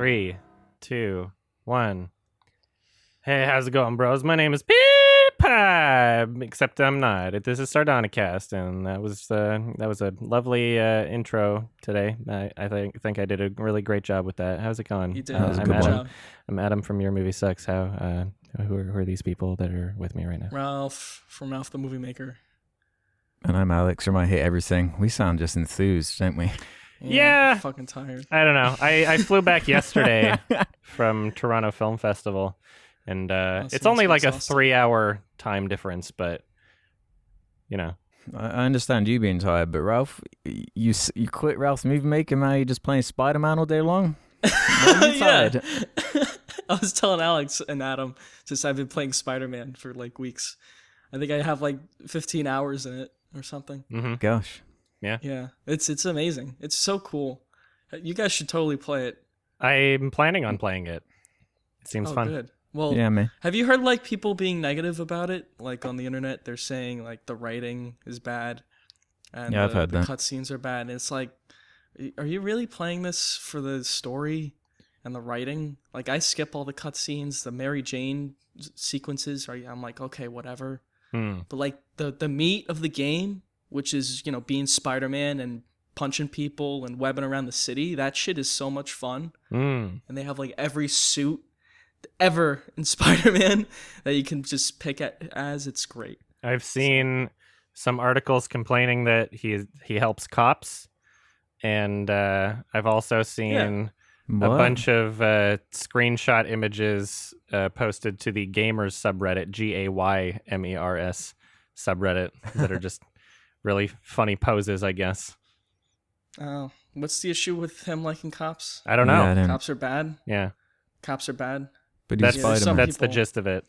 3, 2, 1. Hey, how's it going, bros? My name is Pipe, except I'm not. This is Sardonicast, and that was a lovely intro today. I think I did a really great job with that. How's it going? You did. That was a good Adam. job. I'm Adam from Your Movie Sucks. Who are these people that are with me right now? Ralph from Ralph the Movie Maker. And I'm Alex from I Hate Everything. We sound just enthused, don't we? Yeah. I'm fucking tired. I don't know. I flew back yesterday from Toronto Film Festival, and it's only like a 3-hour time difference, but you know. I understand you being tired, but Ralph, you quit Ralph's Movie Maker, now you're just playing Spider-Man all day long? Why are you tired? I was telling Alex and Adam, since I've been playing Spider-Man for like weeks, I think I have like 15 hours in it or something. Mm-hmm. Gosh. Yeah, it's amazing. It's so cool. You guys should totally play it. I'm planning on playing it. It seems fun. Good. Well, yeah, man. Have you heard like people being negative about it? Like on the internet, they're saying like the writing is bad, and I've heard the that. cutscenes are bad. And it's like, are you really playing this for the story and the writing? Like I skip all the cutscenes, the Mary Jane sequences. I'm like, okay, whatever. But like the meat of the game, which is, you know, being Spider-Man and punching people and webbing around the city, that shit is so much fun. And they have like every suit ever in Spider-Man that you can just pick as. It's great. I've seen some articles complaining that he helps cops, and I've also seen a bunch of screenshot images posted to the Gamers subreddit, GAYMERS subreddit, that are just really funny poses, I guess. Oh, what's the issue with him liking cops? I don't know. Yeah, Cops are bad. Yeah. Cops are bad. But he's Spider-Man. That's the gist of it.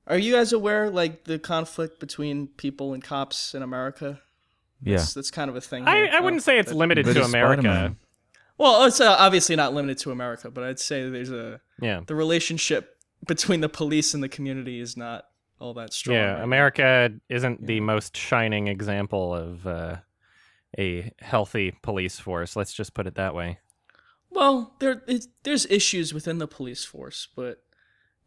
Are you guys aware, like, the conflict between people and cops in America? Yeah. That's kind of a thing. I wouldn't say it's limited to America. Spider-Man. Well, it's obviously not limited to America, but I'd say there's the relationship between the police and the community is not all that strong. Yeah, right America isn't the most shining example of a healthy police force. Let's just put it that way. Well, there's issues within the police force, but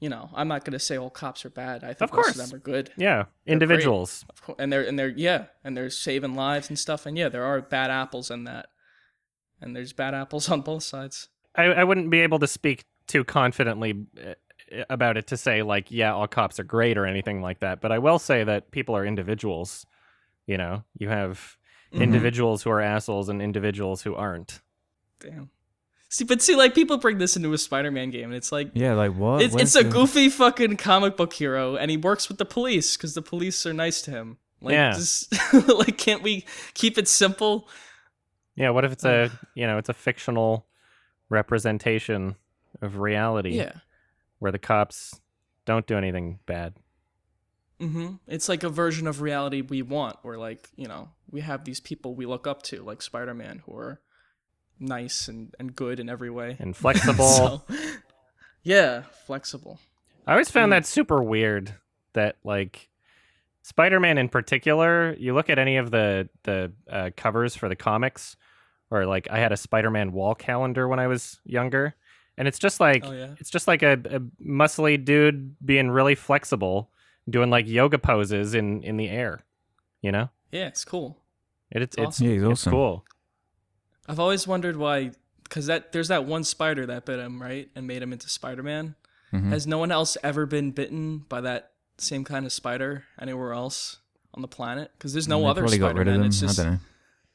you know, I'm not going to say all cops are bad. I think most of them are good. Yeah, They're individuals. great. Of course. And they're saving lives and stuff. And yeah, there are bad apples in that, and there's bad apples on both sides. I wouldn't be able to speak too confidently about it to say like, yeah, all cops are great or anything like that. But I will say that people are individuals. You know, you have individuals who are assholes and individuals who aren't. Damn. See, like, people bring this into a Spider-Man game, and it's like... Yeah, like, what? It's a goofy fucking comic book hero, and he works with the police, because the police are nice to him. Like, like, can't we keep it simple? Yeah, what if it's it's a fictional representation of reality? Yeah. Where the cops don't do anything bad. It's like a version of reality we want, where, like, you know, we have these people we look up to, like Spider-Man, who are nice and good in every way. And flexible. Yeah, flexible. I always found that super weird that, like, Spider-Man in particular, you look at any of the covers for the comics, or, like, I had a Spider-Man wall calendar when I was younger, and it's just like, it's just like a muscly dude being really flexible, doing, like, yoga poses in the air, you know? Yeah, it's cool. It's awesome. Yeah, he's it's awesome. cool. I've always wondered why, because there's that one spider that bit him, right, and made him into Spider-Man. Has no one else ever been bitten by that same kind of spider anywhere else on the planet? Because there's no other Spider-Man. Got rid of them. It's just, I don't know.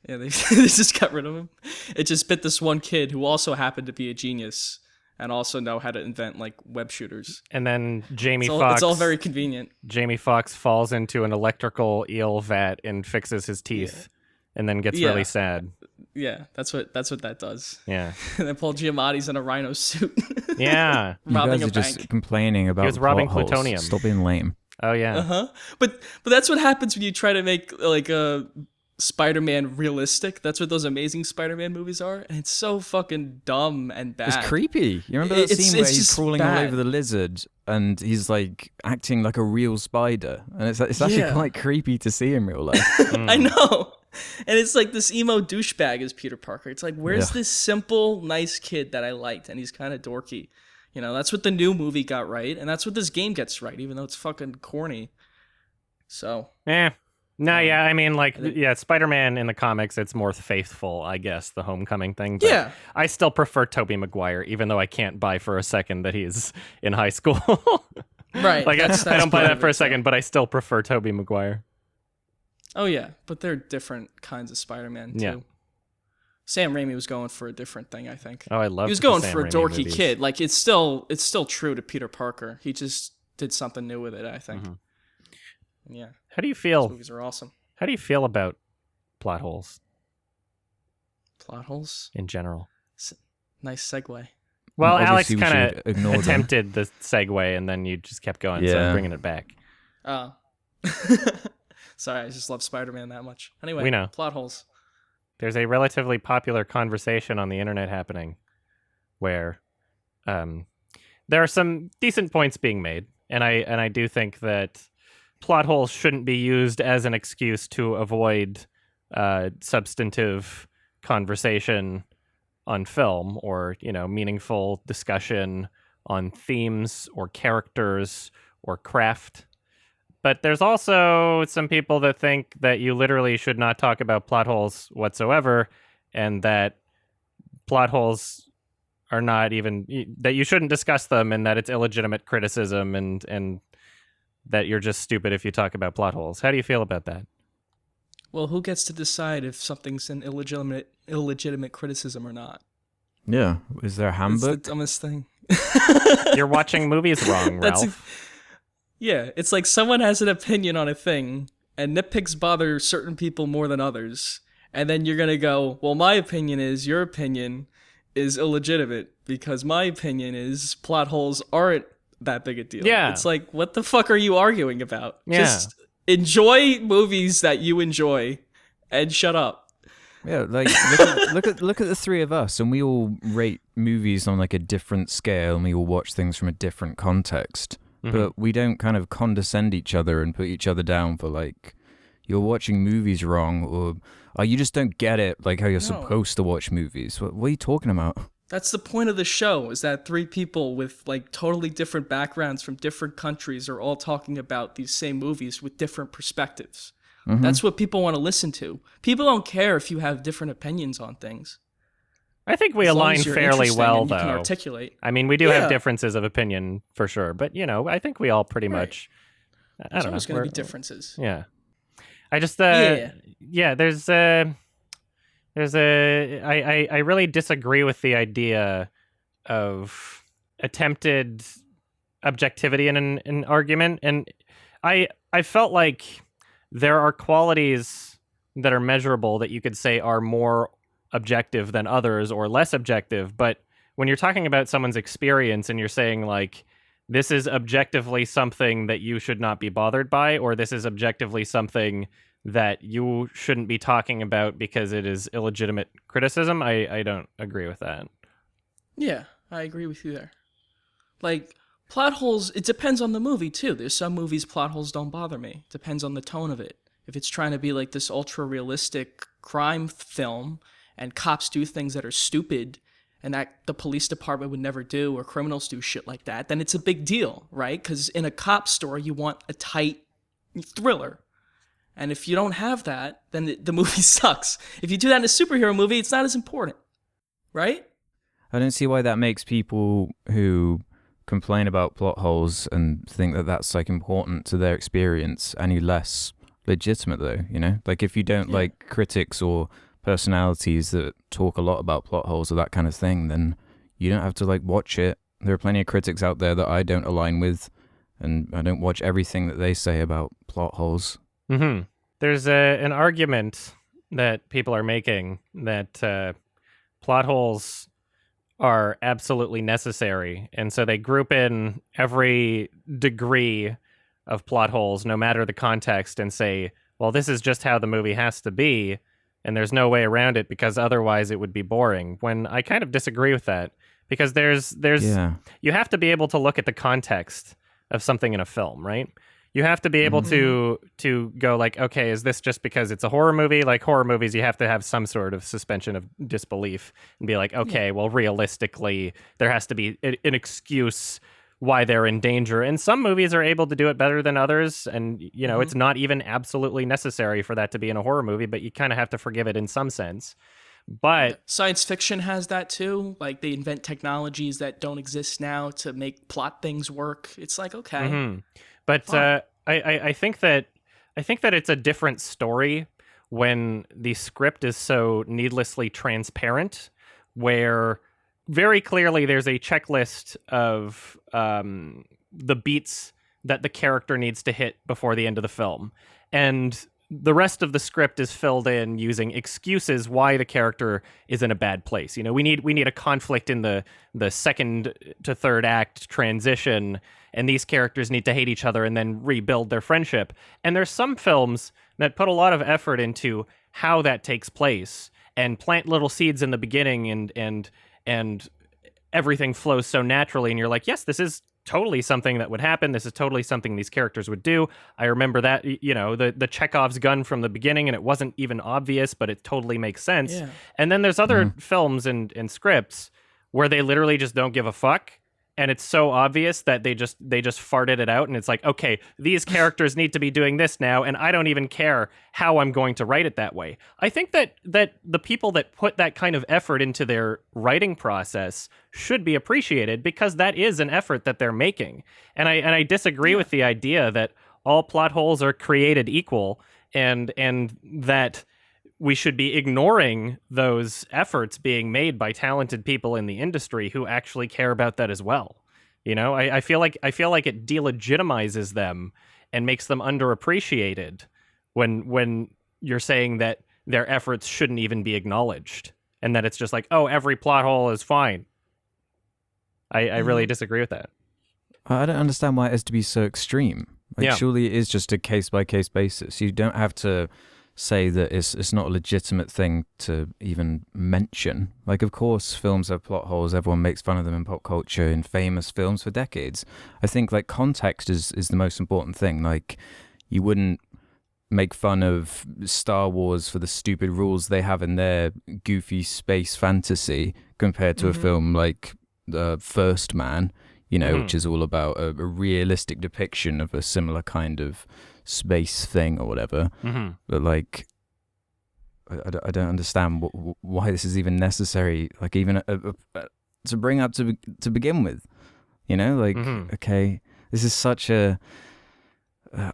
Yeah, they just got rid of him. It just bit this one kid who also happened to be a genius and also know how to invent, like, web shooters. And then Jamie Foxx... It's all very convenient. Jamie Foxx falls into an electrical eel vat and fixes his teeth, and then gets really sad. Yeah, that's what that does. Yeah. And then Paul Giamatti's in a rhino suit. Yeah. robbing you guys a are bank. just complaining about He was robbing plot holes. plutonium. Stop being lame. Oh, yeah. But that's what happens when you try to make, like, a Spider-Man realistic. That's what those Amazing Spider-Man movies are, and it's so fucking dumb and bad. It's creepy. You remember that scene where he's just crawling all bad. over the lizard and he's like acting like a real spider, and it's actually quite creepy to see in real life. I know. And it's like this emo douchebag is Peter Parker. It's like, where's this simple, nice kid that I liked? And he's kind of dorky. You know, that's what the new movie got right, and that's what this game gets right, even though it's fucking corny. So. Yeah, I mean, like, Spider-Man in the comics, it's more faithful, I guess, the homecoming thing. But Yeah. I still prefer Tobey Maguire, even though I can't buy for a second that he's in high school. Right. Like, that's I don't buy part that of for it, a second, but I still prefer Tobey Maguire. Oh, yeah, but they're different kinds of Spider-Man, too. Yeah. Sam Raimi was going for a different thing, I think. Oh, I love. He was going Sam for a Raimi dorky movies. kid. Like, it's still true to Peter Parker. He just did something new with it, I think. Mm-hmm. Yeah. How do you Those feel? movies are awesome. How do you feel about plot holes Plot holes? in general? Nice segue. Well, Alex Obviously, we kind should of ignore them. attempted the segue, and then you just kept going, so I'm Yeah. bringing it back. Oh. Sorry, I just love Spider-Man that much. Anyway, We know. plot holes. There's a relatively popular conversation on the internet happening where there are some decent points being made, and I do think that plot holes shouldn't be used as an excuse to avoid substantive conversation on film, or meaningful discussion on themes or characters or craft. But there's also some people that think that you literally should not talk about plot holes whatsoever, and that plot holes are not even, that you shouldn't discuss them, and that it's illegitimate criticism, and that you're just stupid if you talk about plot holes. How do you feel about that? Well, who gets to decide if something's an illegitimate criticism or not? Yeah. Is there a It's handbook? the dumbest thing. You're watching movies wrong, Ralph. Yeah, it's like someone has an opinion on a thing, and nitpicks bother certain people more than others. And then you're going to go, well, my opinion is your opinion is illegitimate because my opinion is plot holes aren't that big a deal. Yeah. It's like, what the fuck are you arguing about? Yeah. Just enjoy movies that you enjoy and shut up. Yeah, like look at the three of us, and we all rate movies on like a different scale, and we all watch things from a different context. But we don't kind of condescend each other and put each other down for like, you're watching movies wrong, or you just don't get it, like how you're supposed to watch movies. What are you talking about? That's the point of the show, is that three people with like totally different backgrounds from different countries are all talking about these same movies with different perspectives. That's what people want to listen to. People don't care if you have different opinions on things. I think we As long align as you're fairly interesting well, and you can though. articulate. I mean, we do have Yeah. differences of opinion for sure, but I think we all pretty Right. much. I There's don't know. always going to we're- be differences. Yeah, I just Yeah. There's I really disagree with the idea of attempted objectivity in an argument, and I felt like there are qualities that are measurable that you could say are more objective than others or less objective, but when you're talking about someone's experience and you're saying like, this is objectively something that you should not be bothered by, or this is objectively something that you shouldn't be talking about because it is illegitimate criticism, I don't agree with that. Yeah, I agree with you there. Like, plot holes, it depends on the movie, too. There's some movies plot holes don't bother me. Depends on the tone of it. If it's trying to be like this ultra-realistic crime film, and cops do things that are stupid and that the police department would never do, or criminals do shit like that, then it's a big deal, right? Because in a cop story, you want a tight thriller. And if you don't have that, then the movie sucks. If you do that in a superhero movie, it's not as important, right? I don't see why that makes people who complain about plot holes and think that that's like important to their experience any less legitimate, though. Like if you don't like critics or personalities that talk a lot about plot holes or that kind of thing, then you don't have to like watch it. There are plenty of critics out there that I don't align with, and I don't watch everything that they say about plot holes. There's an argument that people are making that plot holes are absolutely necessary, and so they group in every degree of plot holes, no matter the context, and say, well, this is just how the movie has to be, and there's no way around it because otherwise it would be boring. When I kind of disagree with that, because there's you have to be able to look at the context of something in a film, right? You have to be able to go like, okay, is this just because it's a horror movie? Like horror movies, you have to have some sort of suspension of disbelief and be like, okay, well, realistically, there has to be an excuse why they're in danger. And some movies are able to do it better than others. And, you know, it's not even absolutely necessary for that to be in a horror movie, but you kind of have to forgive it in some sense. But science fiction has that too. Like they invent technologies that don't exist now to make plot things work. It's like, okay. But I think that it's a different story when the script is so needlessly transparent, where very clearly there's a checklist of the beats that the character needs to hit before the end of the film, and the rest of the script is filled in using excuses why the character is in a bad place. You know, we need a conflict in the second to third act transition, and these characters need to hate each other and then rebuild their friendship. And there's some films that put a lot of effort into how that takes place and plant little seeds in the beginning, and everything flows so naturally, and you're like, yes, this is totally something that would happen. This is totally something these characters would do. I remember that, you know, the Chekhov's gun from the beginning, and it wasn't even obvious, but it totally makes sense. Yeah. And then there's other films and scripts where they literally just don't give a fuck, and it's so obvious that they just farted it out, and it's like, okay, these characters need to be doing this now, and I don't even care how I'm going to write it that way. I think that the people that put that kind of effort into their writing process should be appreciated, because that is an effort that they're making. And I disagree with the idea that all plot holes are created equal, and that we should be ignoring those efforts being made by talented people in the industry who actually care about that as well. You know, I feel like it delegitimizes them and makes them underappreciated when you're saying that their efforts shouldn't even be acknowledged, and that it's just like, oh, every plot hole is fine. I really disagree with that. I don't understand why it has to be so extreme. Like, surely it is just a case-by-case basis. You don't have to say that it's not a legitimate thing to even mention. Like, of course, films have plot holes. Everyone makes fun of them in pop culture, in famous films for decades. I think, like, context is the most important thing. Like, you wouldn't make fun of Star Wars for the stupid rules they have in their goofy space fantasy compared to a film like The First Man, you know, which is all about a realistic depiction of a similar kind of space thing or whatever. But like, I don't understand why this is even necessary, like even to bring up to begin with, you know, like, okay, this is such a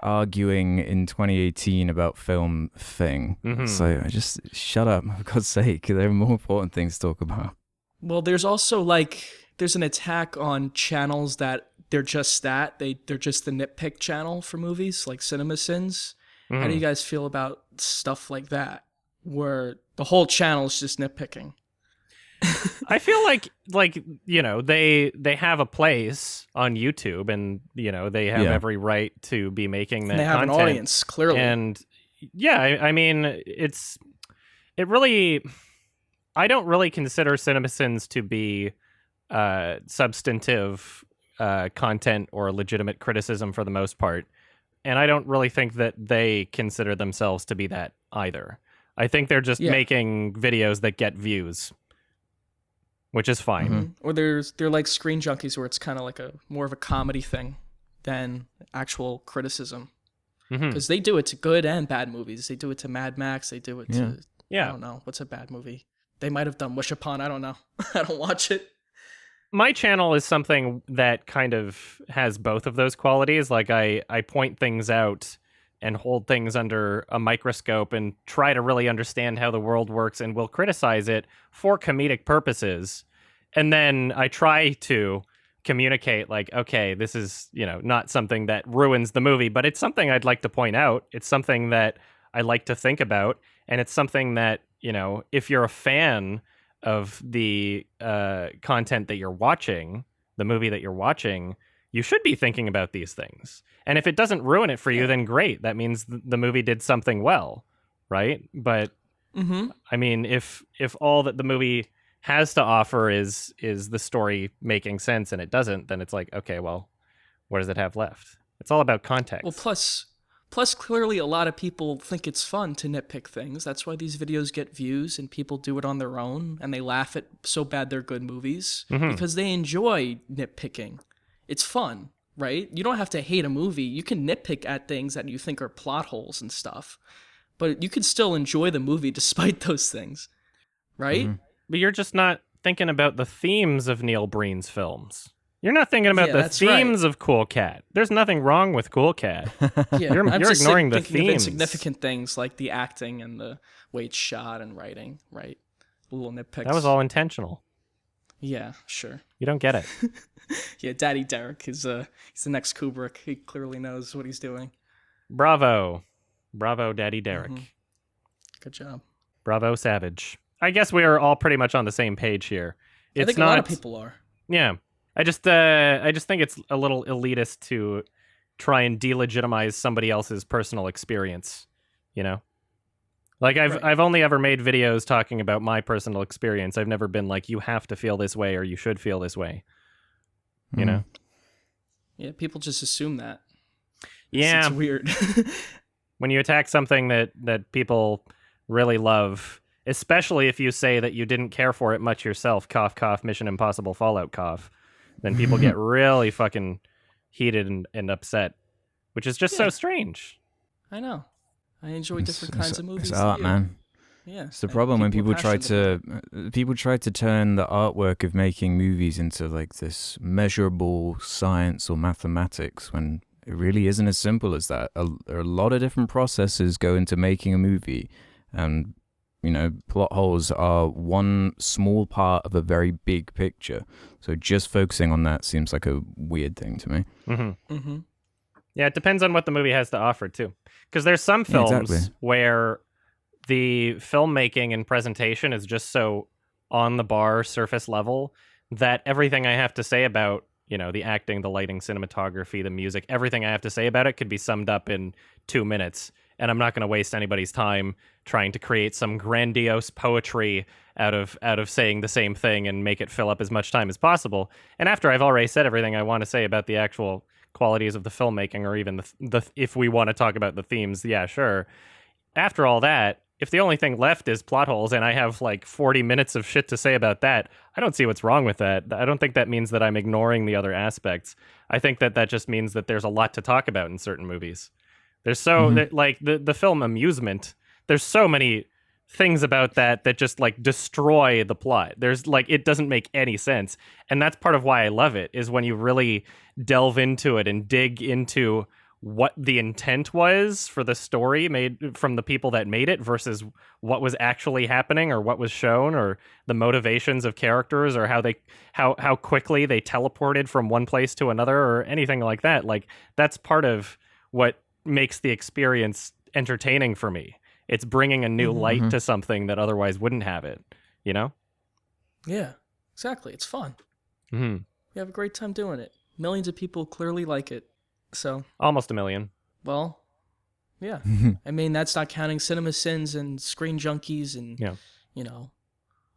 arguing in 2018 about film thing. So I just shut up, for God's sake. There are more important things to talk about. Well, there's also like, there's an attack on channels that they're just that. They're just the nitpick channel for movies, like CinemaSins. How do you guys feel about stuff like that, where the whole channel is just nitpicking? I feel like you know, they have a place on YouTube, and you know, they have every right to be making that content. They have content. An audience, clearly. And yeah, I mean, it really, I don't really consider CinemaSins to be substantive content or legitimate criticism for the most part, and I don't really think that they consider themselves to be that either. I think they're just making videos that get views, which is fine. Or they're like Screen Junkies, where it's kind of like a more of a comedy thing than actual criticism, because they do it to good and bad movies. They do it to Mad Max. They do it to I don't know, what's a bad movie? They might have done Wish Upon. I don't know. I don't watch it. My channel is something that kind of has both of those qualities. Like I point things out and hold things under a microscope and try to really understand how the world works, and will criticize it for comedic purposes. And then I try to communicate like, okay, this is, you know, not something that ruins the movie, but it's something I'd like to point out. It's something that I like to think about. And it's something that, you know, if you're a fan of the content that you're watching, the movie that you're watching, you should be thinking about these things. And if it doesn't ruin it for you, then great. That means the movie did something well, right? But I mean, if all that the movie has to offer is the story making sense, and it doesn't, then it's like, okay, well, what does it have left? It's all about context. Well, plus clearly a lot of people think it's fun to nitpick things. That's why these videos get views and people do it on their own and they laugh at so bad they're good movies because they enjoy nitpicking. It's fun, right? You don't have to hate a movie. You can nitpick at things that you think are plot holes and stuff, but you can still enjoy the movie despite those things, right? But you're just not thinking about the themes of Neil Breen's films. You're not thinking about the themes of Cool Cat. There's nothing wrong with Cool Cat. Yeah, you're just ignoring the thinking of themes. insignificant things like the acting and the way it's shot and writing, right? Little nitpicks. That was all intentional. Yeah, sure. You don't get it. Yeah, Daddy Derek is he's the next Kubrick. He clearly knows what he's doing. Bravo, Daddy Derek. Good job. Bravo, Savage. I guess we are all pretty much on the same page here. I think a lot of people are. Yeah. I just think it's a little elitist to try and delegitimize somebody else's personal experience, you know? Like I've only ever made videos talking about my personal experience. I've never been like, you have to feel this way or you should feel this way. You know? Yeah, people just assume that. Yeah. It's weird. When you attack something that people really love, especially if you say that you didn't care for it much yourself, cough, cough, Mission Impossible Fallout cough, then people get really fucking heated and upset, which is just so strange. I know. I enjoy different kinds of movies. It's art, man. Yeah. It's the problem when people try to turn the artwork of making movies into like this measurable science or mathematics when it really isn't as simple as that. There are a lot of different processes go into making a movie, and you know, plot holes are one small part of a very big picture. So just focusing on that seems like a weird thing to me. Yeah, it depends on what the movie has to offer too. Because there's some films where the filmmaking and presentation is just so on the bar, surface level, that everything I have to say about, you know, the acting, the lighting, cinematography, the music, everything I have to say about it could be summed up in 2 minutes. And I'm not going to waste anybody's time trying to create some grandiose poetry out of saying the same thing and make it fill up as much time as possible. And after I've already said everything I want to say about the actual qualities of the filmmaking, or even the if we want to talk about the themes, yeah, sure. After all that, if the only thing left is plot holes and I have like 40 minutes of shit to say about that, I don't see what's wrong with that. I don't think that means that I'm ignoring the other aspects. I think that just means that there's a lot to talk about in certain movies. There's like the film Amusement, there's so many things about that just like destroy the plot. There's like, it doesn't make any sense. And that's part of why I love it, is when you really delve into it and dig into what the intent was for the story made from the people that made it versus what was actually happening or what was shown, or the motivations of characters, or how quickly they teleported from one place to another, or anything like that. Like, that's part of what makes the experience entertaining for me. It's bringing a new light to something that otherwise wouldn't have it, you know? Yeah, exactly. It's fun. Mm-hmm. We have a great time doing it. Millions of people clearly like it. So almost 1 million. Well, yeah. I mean, that's not counting Cinema Sins and Screen Junkies and, you know,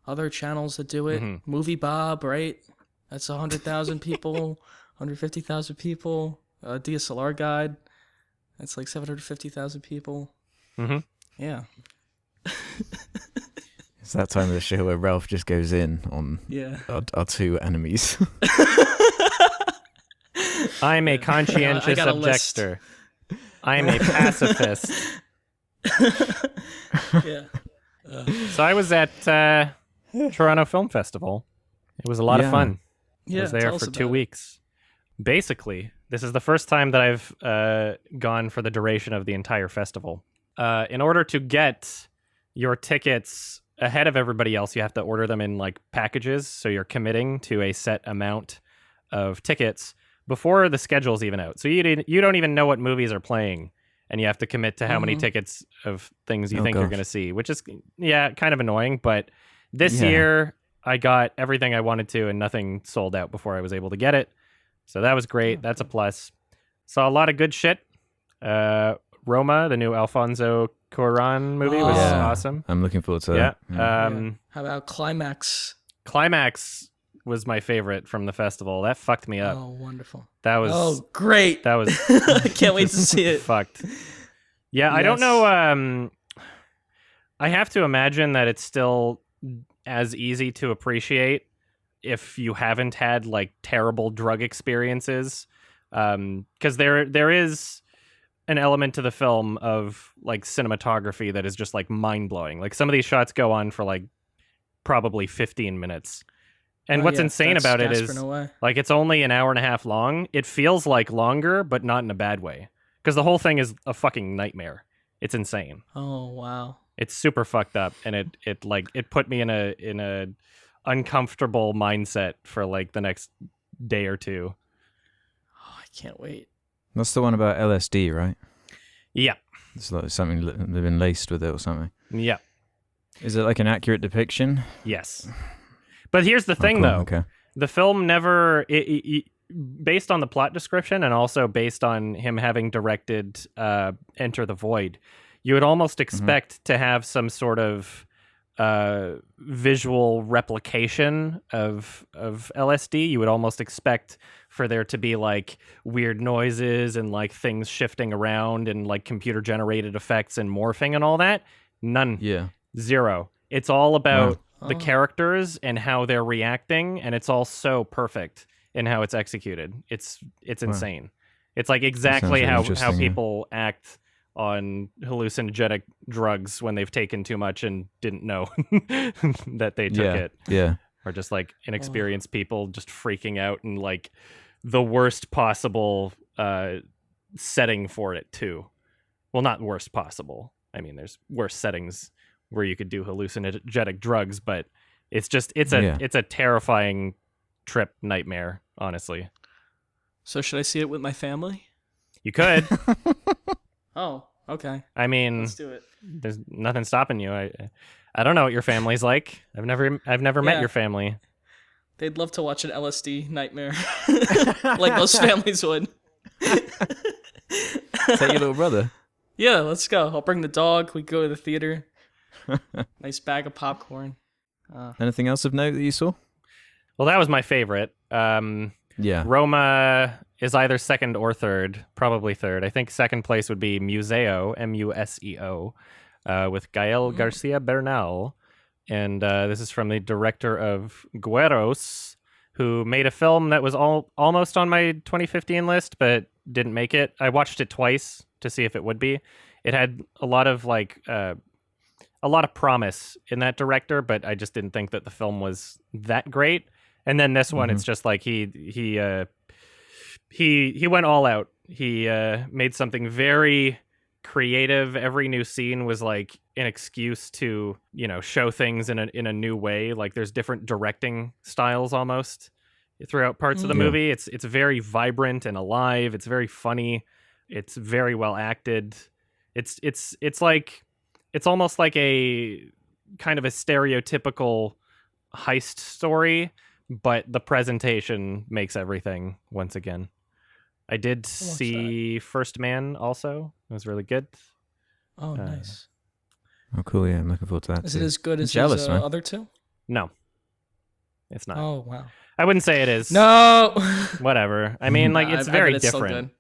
other channels that do it. Movie Bob, right? That's 100,000 people, 150,000 people. DSLR Guide, that's like 750,000 people. Yeah. It's that time of the show where Ralph just goes in on our two enemies. I'm a conscientious objector. I'm a pacifist. So I was at Toronto Film Festival. It was a lot of fun. I was there for 2 weeks. Basically, this is the first time that I've gone for the duration of the entire festival. In order to get your tickets ahead of everybody else, you have to order them in like packages. So you're committing to a set amount of tickets before the schedule's even out. So you don't even know what movies are playing, and you have to commit to how many tickets of things you think you're going to see, which is, kind of annoying. But this year, I got everything I wanted to, and nothing sold out before I was able to get it. So that was great. That's a plus. Saw a lot of good shit. Roma, the new Alfonso Cuarón movie, was awesome. I'm looking forward to that. How about Climax? Climax was my favorite from the festival. That fucked me up. Oh, wonderful. That was Oh, great. that was I can't wait to see it. fucked. Yeah, I don't know. I have to imagine that it's still as easy to appreciate if you haven't had like terrible drug experiences, because there is an element to the film of like cinematography that is just like mind blowing. Like some of these shots go on for like probably 15 minutes. And what's insane about it is like it's only an hour and a half long. It feels like longer, but not in a bad way. Because the whole thing is a fucking nightmare. It's insane. Oh wow. It's super fucked up, and it put me in a uncomfortable mindset for like the next day or two. Oh, I can't wait. That's the one about LSD, right? Yeah. It's like something they've been laced with it or something. Yeah. Is it like an accurate depiction? Yes. But here's the thing, though. Okay. The film never, based on the plot description and also based on him having directed Enter the Void, you would almost expect to have some sort of visual replication of LSD. You would almost expect for there to be like weird noises and like things shifting around and like computer generated effects and morphing and all that. None. Yeah. Zero. It's all about Wow. the characters and how they're reacting, and it's all so perfect in how it's executed. It's insane. It's like exactly really how interesting, people act on hallucinogenic drugs when they've taken too much and didn't know that they took it. Yeah. Or just like inexperienced people just freaking out in like the worst possible setting for it too. Well, not worst possible. I mean, there's worse settings where you could do hallucinogenic drugs, but it's a terrifying trip nightmare, honestly. So should I see it with my family? You could. Oh, okay. I mean, Let's do it. there's nothing stopping you. I don't know what your family's like. I've never met your family. They'd love to watch an LSD nightmare, like most families would. Take your little brother. Yeah, let's go. I'll bring the dog. We go to the theater. Nice bag of popcorn. Anything else of note that you saw? Well, that was my favorite. Yeah. Roma is either second or third, probably third. I think second place would be Museo, Museo, with Gael Garcia Bernal. And this is from the director of Gueros, who made a film that was almost on my 2015 list, but didn't make it. I watched it twice to see if it would be. It had a lot of promise in that director, but I just didn't think that the film was that great. And then this one, it's just like he went all out. He made something very creative. Every new scene was like an excuse to, show things in a new way. Like there's different directing styles almost throughout parts of the movie. It's very vibrant and alive. It's very funny. It's very well acted. It's almost like a kind of a stereotypical heist story, but the presentation makes everything once again. I did see First Man also. It was really good. Oh, nice. Oh, cool. Yeah, I'm looking forward to that. Is it as good as jealous, man. other two? No, it's not. Oh, wow. I wouldn't say it is. No. Whatever. I mean, like it's very different.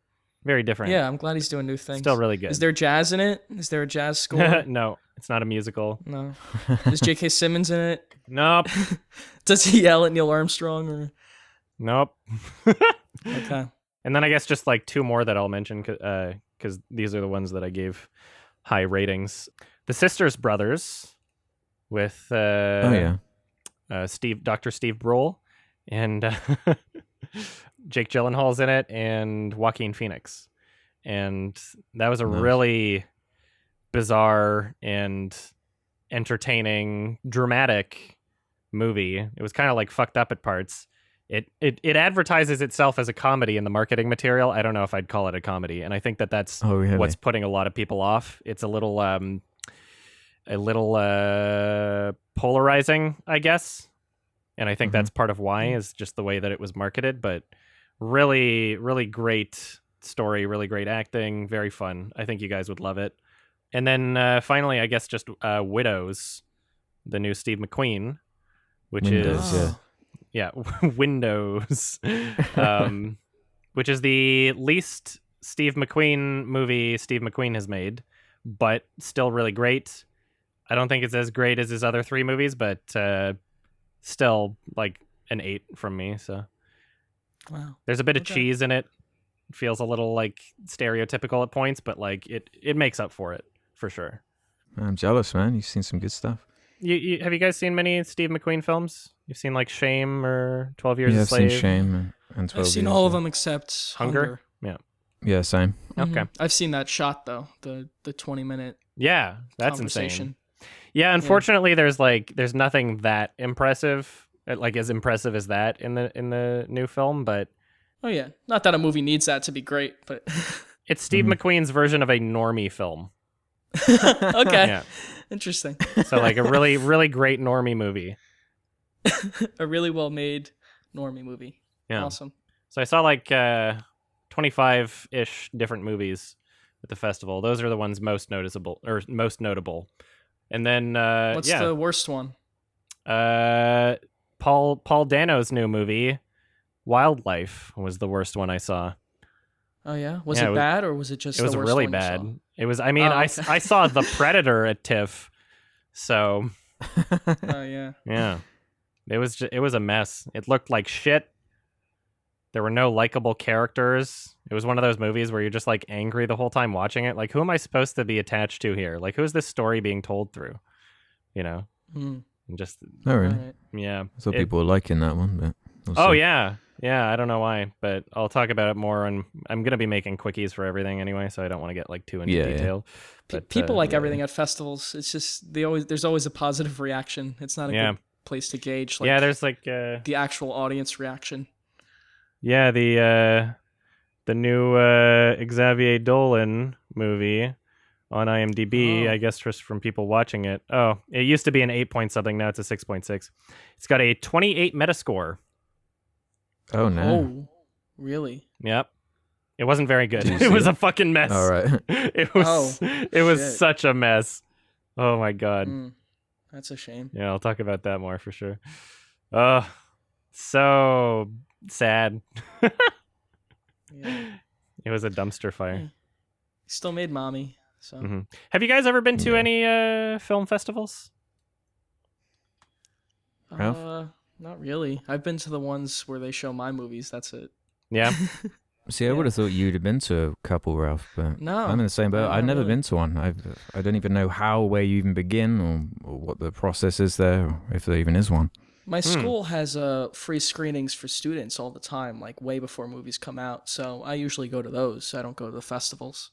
Very different. Yeah, I'm glad he's doing new things. Still really good. Is there jazz in it? Is there a jazz score? No, it's not a musical. No. Is J.K. Simmons in it? Nope. Does he yell at Neil Armstrong? Or? Nope. Okay. And then I guess just like two more that I'll mention because these are the ones that I gave high ratings. The Sisters Brothers with Dr. Steve Brule and Jake Gyllenhaal's in it and Joaquin Phoenix. And that was a really bizarre and entertaining, dramatic movie. It was kind of like fucked up at parts. It advertises itself as a comedy in the marketing material. I don't know if I'd call it a comedy, and I think that's what's putting a lot of people off. It's a little polarizing, I guess, and I think that's part of why is just the way that it was marketed. But really, really great story, really great acting, very fun. I think you guys would love it. And then finally, I guess just Widows, the new Steve McQueen, which is Yeah, Windows, which is the least Steve McQueen movie Steve McQueen has made, but still really great. I don't think it's as great as his other 3 movies, but still like an 8 from me. So Wow. there's a bit of Okay. cheese in it. It feels a little like stereotypical at points, but like it makes up for it for sure. I'm jealous, man. You've seen some good stuff. You have you guys seen many Steve McQueen films? You've seen like Shame or 12 Years Yeah, a I've Slave? seen Shame and 12 I've seen Years, all of yeah. them except Hunger? Hunger. Yeah, same. Okay. Mhm. I've seen that shot though, the 20-minute Yeah, that's conversation. insane. Yeah, unfortunately, there's nothing that impressive, like as impressive as that in the new film, but Oh yeah, not that a movie needs that to be great, but it's Steve McQueen's version of a normie film. okay, Yeah, interesting. so like a really really great normie movie. A really well made normie movie. Yeah. Awesome. So I saw like 25-ish different movies at the festival. Those are the ones most noticeable or most notable. And then What's the worst one? Paul Dano's new movie, Wildlife, was the worst one I saw. Oh yeah, was Yeah, it it was- bad or was it just It was the worst really one you saw? bad. It was. I mean, Oh, I okay. I saw The Predator at TIFF, so Oh yeah. yeah, it was a mess. It looked like shit. There were no likable characters. It was one of those movies where you're just like angry the whole time watching it. Like, who am I supposed to be attached to here? Like, who's this story being told through? You know, Hmm. and just Oh, really? Alright. yeah. I thought It- people were liking that one, but we'll Oh see. yeah, yeah. I don't know why, but I'll talk about it more. And I'm gonna be making quickies for everything anyway, so I don't want to get like too into Yeah, yeah. detail. But People like yeah. everything at festivals. It's just there's always a positive reaction. It's not a Yeah. good place to gauge like yeah. There's like the actual audience reaction. yeah the new Xavier Dolan movie on IMDb. Oh. I guess just from people watching it. Oh, it used to be an 8 point something. Now it's a 6.6. It's got a 28 Metascore. Oh, no. Oh, really? Yep. It wasn't very good. Did you It see was it? a fucking mess. All right. It was it was shit. such a mess. Oh my god. Mm, that's a shame. Yeah, I'll talk about that more for sure. So sad. Yeah. It was a dumpster fire. Yeah. Still made mommy. So Mhm. Have you guys ever been to Yeah. any film festivals? Ralph? Not really. I've been to the ones where they show my movies. That's it. Yeah. See, I would have thought you'd have been to a couple, Ralph, but No, I'm in the same boat. no, I've not never really. been to one. I don't even know where you even begin or what the process is there, or if there even is one. My school has free screenings for students all the time, like way before movies come out. So I usually go to those. I don't go to the festivals,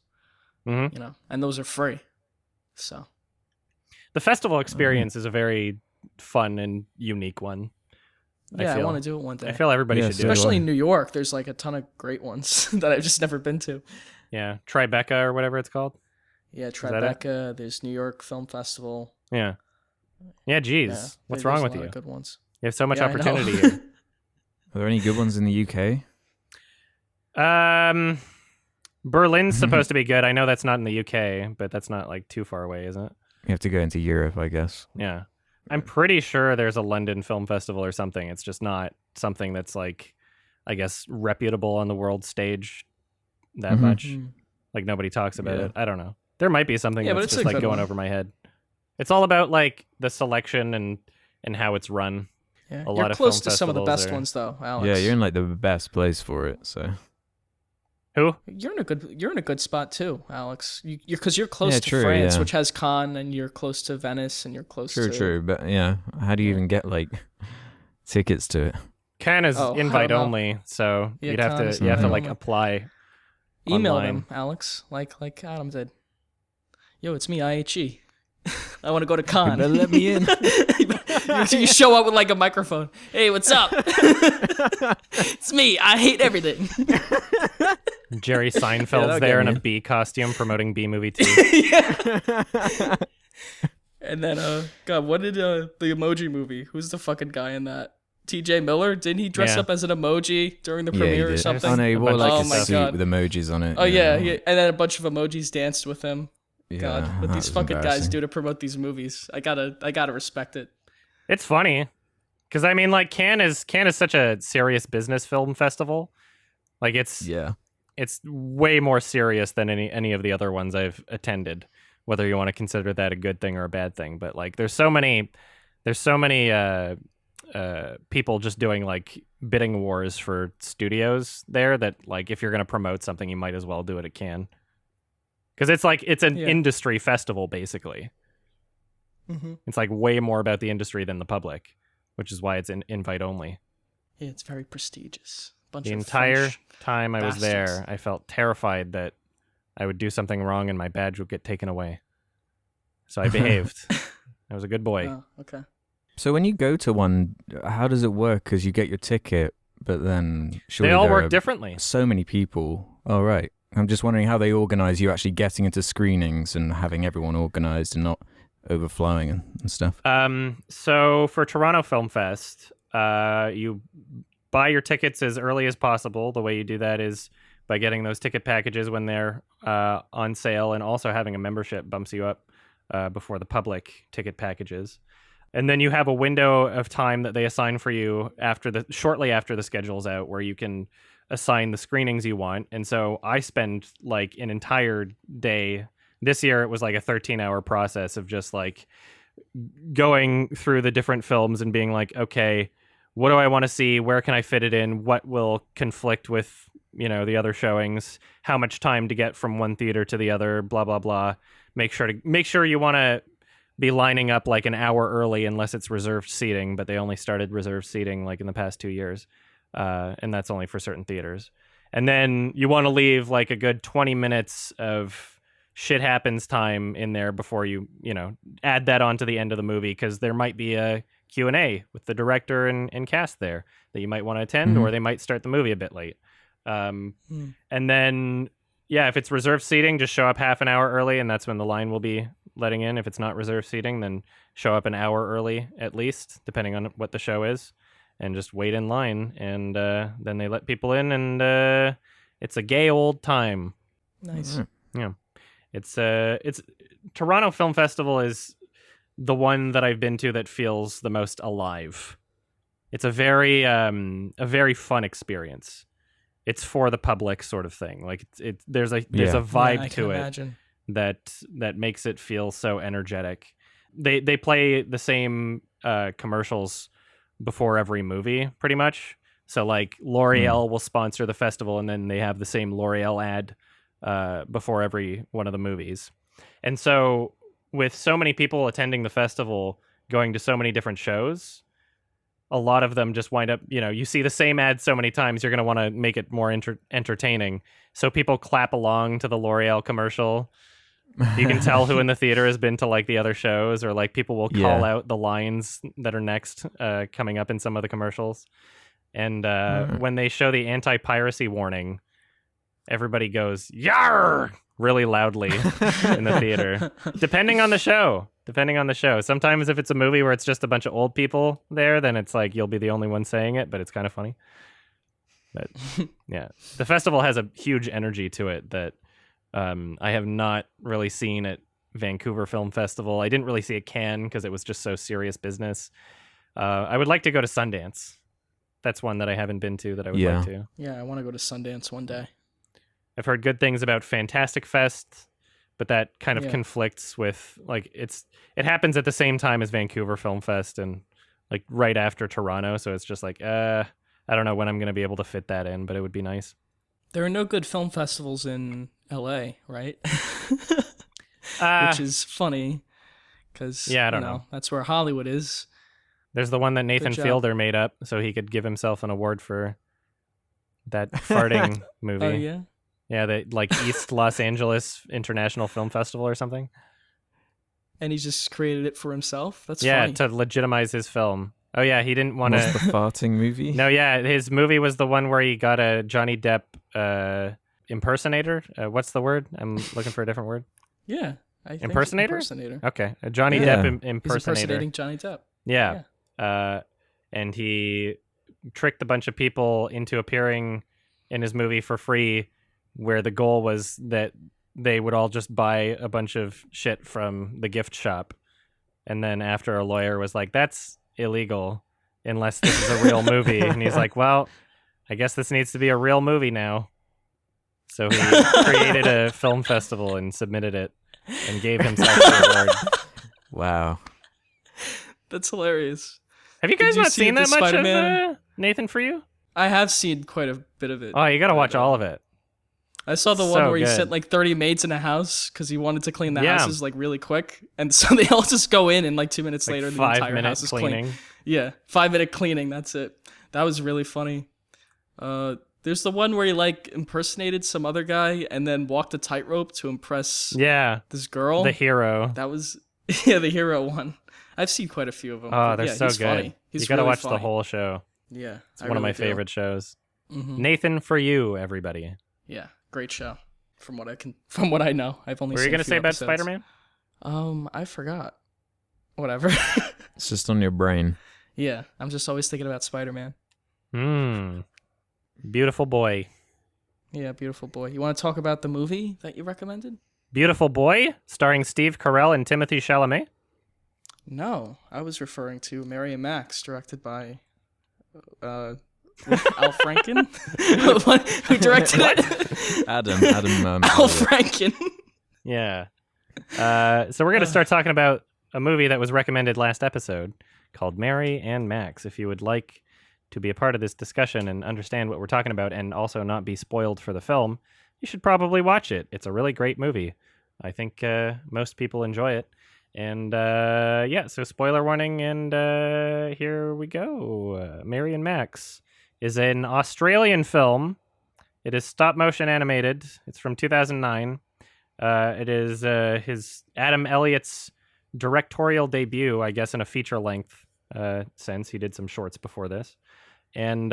hmm you know, and those are free. So The festival experience is a very fun and unique one. yeah, I feel. want to do it one day. I feel everybody Yeah, should do so it. Especially in New York, there's like a ton of great ones that I've just never been to. Yeah, Tribeca or whatever it's called. Yeah, that it? Tribeca. There's New York Film Festival. Yeah. Yeah, geez. Yeah, What's there's wrong a with lot you? of good ones. You have so much Yeah, I know. opportunity here. Are there any good ones in the UK? Berlin's supposed to be good. I know that's not in the UK, but that's not like too far away, is it? You have to go into Europe, I guess. Yeah. I'm pretty sure there's a London Film Festival or something. It's just not something that's like, I guess, reputable on the world stage that Mhm. much. Mm. Like nobody talks about Yeah. it. I don't know. There might be something Yeah, but that's it's just a like good going one. over my head. It's all about like the selection and how it's run. Yeah, A you're lot of close film to some of the festivals best are- ones, though, Alex. Yeah, you're in like the best place for it. So Who? You're in a good spot too, Alex. Because you're close Yeah, to true, France, yeah. which has Cannes, and you're close to Venice, and you're close true, to true. But yeah, how do you Yeah. even get like tickets to it? Can is Oh, I invite don't know. only, so Yeah, you'd have Cannes is to invite like only. apply. Email online. them, Alex, like Adam did. Yo, it's me, IHE. I want to go to Cannes. better let me in. you show up with like a microphone. Hey, what's up? It's me. I hate everything. Jerry Yeah, Seinfeld's that'll there get in a me. bee costume promoting B movie 2. Yeah. And then, God, what did the Emoji Movie? Who's the fucking guy in that? T.J. Miller? Didn't he dress Yeah. up as an emoji during the Yeah, premiere he or did. something? Oh no, he A wore bunch like of a stuff. suit Oh, my God. with emojis on it. Oh yeah, and then a bunch of emojis danced with him. Yeah, God, what that these was fucking guys embarrassing. do to promote these movies, I gotta respect it. It's funny. Because I mean, like Cannes is such a serious business film festival. Like it's way more serious than any of the other ones I've attended. Whether you want to consider that a good thing or a bad thing, but like there's so many people just doing like bidding wars for studios there that like if you're going to promote something, you might as well do it at Cannes. Because it's an industry festival basically. Mm-hmm. It's like way more about the industry than the public, which is why it's invite only. Yeah, it's very prestigious. The entire French time I was there, bastards. I felt terrified that I would do something wrong and my badge would get taken away. So I behaved. I was a good boy. Oh, okay. So when you go to one, how does it work? Because you get your ticket, but then surely They all there work are differently. so many people. Oh, right. I'm just wondering how they organize you actually getting into screenings and having everyone organized and not overflowing and stuff. So for Toronto Film Fest, you buy your tickets as early as possible. The way you do that is by getting those ticket packages when they're on sale, and also having a membership bumps you up before the public ticket packages. And then you have a window of time that they assign for you shortly after the schedule's out, where you can assign the screenings you want. And so I spend like an entire day. This year it was like a 13-hour process of just like going through the different films and being like, okay, what do I want to see? Where can I fit it in? What will conflict with, the other showings? How much time to get from one theater to the other? Blah, blah, blah. Make sure you want to be lining up like an hour early unless it's reserved seating, but they only started reserved seating like in the past 2 years. And that's only for certain theaters. And then you want to leave like a good 20 minutes of shit happens time in there before you add that on to the end of the movie, because there might be a Q&A with the director and cast there that you might want to attend, or they might start the movie a bit late. And then, if it's reserved seating, just show up half an hour early, and that's when the line will be letting in. If it's not reserved seating, then show up an hour early at least, depending on what the show is, and just wait in line. And then they let people in, and it's a gay old time. Nice. Yeah. It's Toronto Film Festival is the one that I've been to that feels the most alive. It's a very fun experience. It's for the public sort of thing. Like there's a vibe to it imagine. that makes it feel so energetic. They play the same commercials before every movie, pretty much. So like L'Oreal will sponsor the festival, and then they have the same L'Oreal ad before every one of the movies. And so with so many people attending the festival, going to so many different shows, a lot of them just wind up, you see the same ad so many times, you're going to want to make it more entertaining. So people clap along to the L'Oreal commercial. You can tell who in the theater has been to like the other shows, or like people will call out the lines that are next coming up in some of the commercials. And when they show the anti-piracy warning, everybody goes, "Yarr!" really loudly in the theater, depending on the show. Sometimes if it's a movie where it's just a bunch of old people there, then it's like you'll be the only one saying it, but it's kind of funny. But yeah, the festival has a huge energy to it that I have not really seen at Vancouver Film Festival. I didn't really see at Cannes because it was just so serious business. I would like to go to Sundance. That's one that I haven't been to that I would like to. Yeah, I want to go to Sundance one day. I've heard good things about Fantastic Fest, but that kind of conflicts with like it happens at the same time as Vancouver Film Fest and like right after Toronto, so it's just like I don't know when I'm going to be able to fit that in, but it would be nice. There are no good film festivals in LA, right? Which is funny because I don't know. That's where Hollywood is. There's the one that Nathan Fielder made up so he could give himself an award for that farting movie. Oh yeah. Yeah, the like East Los Angeles International Film Festival or something. And he just created it for himself? That's funny. funny. To legitimize his film. Oh yeah, he didn't want to... Was the farting movie? No, yeah, his movie was the one where he got a Johnny Depp impersonator. What's the word? I'm looking for a different word. Yeah. I think Impersonator? Okay, a Johnny Depp impersonator. He's impersonating Johnny Depp. Yeah. And he tricked a bunch of people into appearing in his movie for free, where the goal was that they would all just buy a bunch of shit from the gift shop. And then after a lawyer was like, that's illegal, unless this is a real movie. And he's like, well, I guess this needs to be a real movie now. So he created a film festival and submitted it and gave himself the award. Wow. That's hilarious. Have you guys Did you not see seen the that much Spider-Man? of Nathan For You? I have seen quite a bit of it. Oh, you got to but, watch all of it. I saw the So one where he good. sent like 30 maids in a house because he wanted to clean the Yeah. houses like really quick, and so they all just go in, and like 2 minutes Like later, the 5 entire minutes house is cleaning. clean. Yeah, 5 minute cleaning. That's it. That was really funny. There's the one where he like impersonated some other guy and then walked a tightrope to impress Yeah, this girl. the hero. That was the hero one. I've seen quite a few of them. Oh, but they're yeah, so he's good. Funny. He's You got to really watch funny. the whole show. Yeah, It's one of my favorite shows. Hmm. Nathan For You, everybody. Yeah, great show. From what I know, I've only. What were you going gonna to say about Spider-Man? I forgot. Whatever. It's just on your brain. Yeah, I'm just always thinking about Spider-Man. Beautiful Boy. Yeah, beautiful boy. You want to talk about the movie that you recommended? Beautiful Boy, starring Steve Carell and Timothy Chalamet. No, I was referring to Mary and Max, directed by Al Franken. What? Who directed it? Adam. Al Franken. Yeah. So we're going to start talking about a movie that was recommended last episode called Mary and Max. If you would like to be a part of this discussion and understand what we're talking about and also not be spoiled for the film, you should probably watch it. It's a really great movie. I think most people enjoy it. And yeah, so spoiler warning, and here we go. Mary and Max is an Australian film. It is stop motion animated. It's from 2009. It is his Adam Elliott's directorial debut, I guess, in a feature length sense. He did some shorts before this. And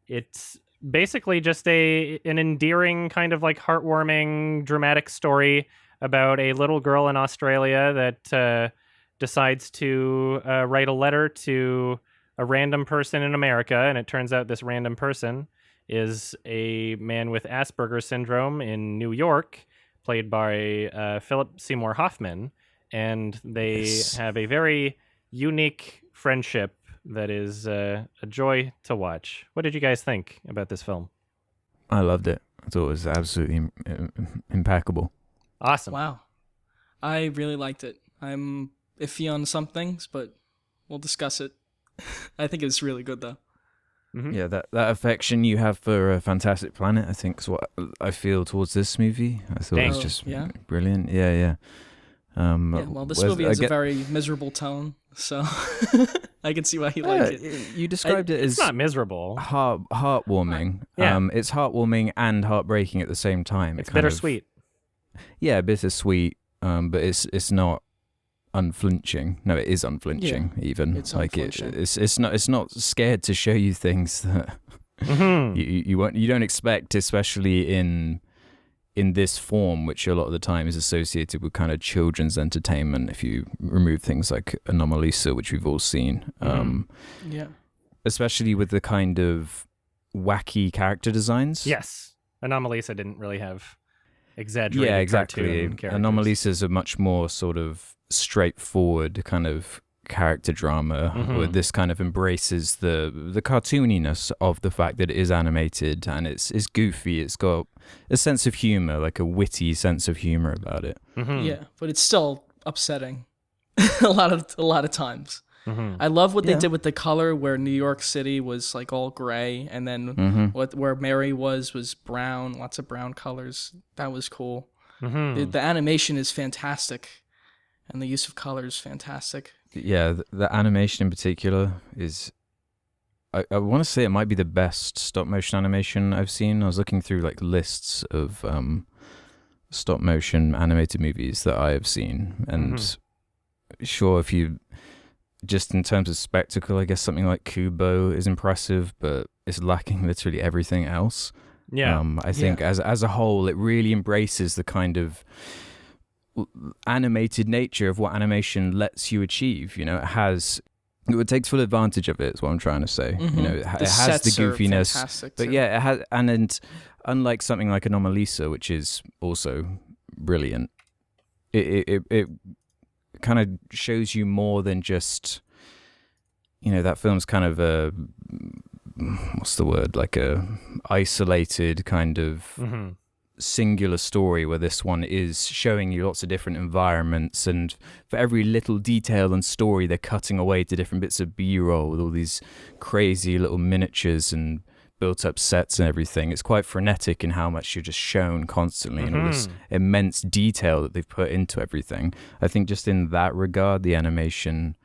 it's basically just an endearing, kind of like heartwarming, dramatic story about a little girl in Australia that decides to write a letter to a random person in America. And it turns out this random person is a man with Asperger's syndrome in New York, played by Philip Seymour Hoffman. And they have a very unique friendship that is a joy to watch. What did you guys think about this film? I loved it. I thought it was absolutely impeccable. Awesome. Wow. I really liked it. I'm iffy on some things, but we'll discuss it. I think it's really good, though. Mm-hmm. Yeah, that affection you have for a Fantastic Planet, I think, is what I feel towards this movie. I thought it was just brilliant. Yeah. Well, this movie has a very miserable tone, so I can see why you like it. You described it as It's not miserable. heartwarming. Yeah. It's heartwarming and heartbreaking at the same time. It's bittersweet. Yeah, bittersweet. But it's not unflinching. No, it is unflinching. Even it's like unflinching. it's not scared to show you things that you don't expect, especially in this form, which a lot of the time is associated with kind of children's entertainment. If you remove things like Anomalisa, which we've all seen, especially with the kind of wacky character designs. Yes. Anomalisa didn't really have exaggerated cartoon characters. Anomalisa's a much more sort of straightforward kind of character drama where this kind of embraces the cartooniness of the fact that it is animated and it's goofy. It's got a sense of humor, like a witty sense of humor about it. Yeah, but it's still upsetting a lot of times. I love what they did with the color, where New York City was like all gray, and then where Mary was brown, lots of brown colors. That was cool. The animation is fantastic, and the use of color is fantastic. Yeah, the animation in particular is, I want to say it might be the best stop motion animation I've seen. I was looking through like lists of stop motion animated movies that I have seen, and sure, if you just in terms of spectacle, I guess something like Kubo is impressive, but it's lacking literally everything else. Yeah. I think as a whole, it really embraces the kind of animated nature of what animation lets you achieve. You know, it takes full advantage of it, is what I'm trying to say. You know, it has the goofiness, but too. yeah, it has, and unlike something like Anomalisa, which is also brilliant, it kind of shows you more than just that film's kind of a, what's the word, like a isolated kind of singular story, where this one is showing you lots of different environments, and for every little detail and story they're cutting away to different bits of B-roll with all these crazy little miniatures and built up sets and everything. It's quite frenetic in how much you're just shown constantly and all this immense detail that they've put into everything. I think just in that regard, the animation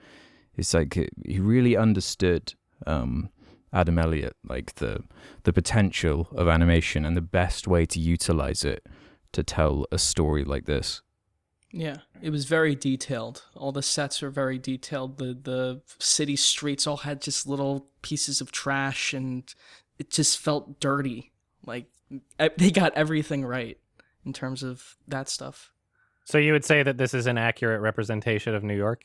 is like, he really understood Adam Elliott, like the potential of animation and the best way to utilize it to tell a story like this. Yeah, it was very detailed. All the sets were very detailed. The city streets all had just little pieces of trash, and it just felt dirty. Like, they got everything right in terms of that stuff. So you would say that this is an accurate representation of New York?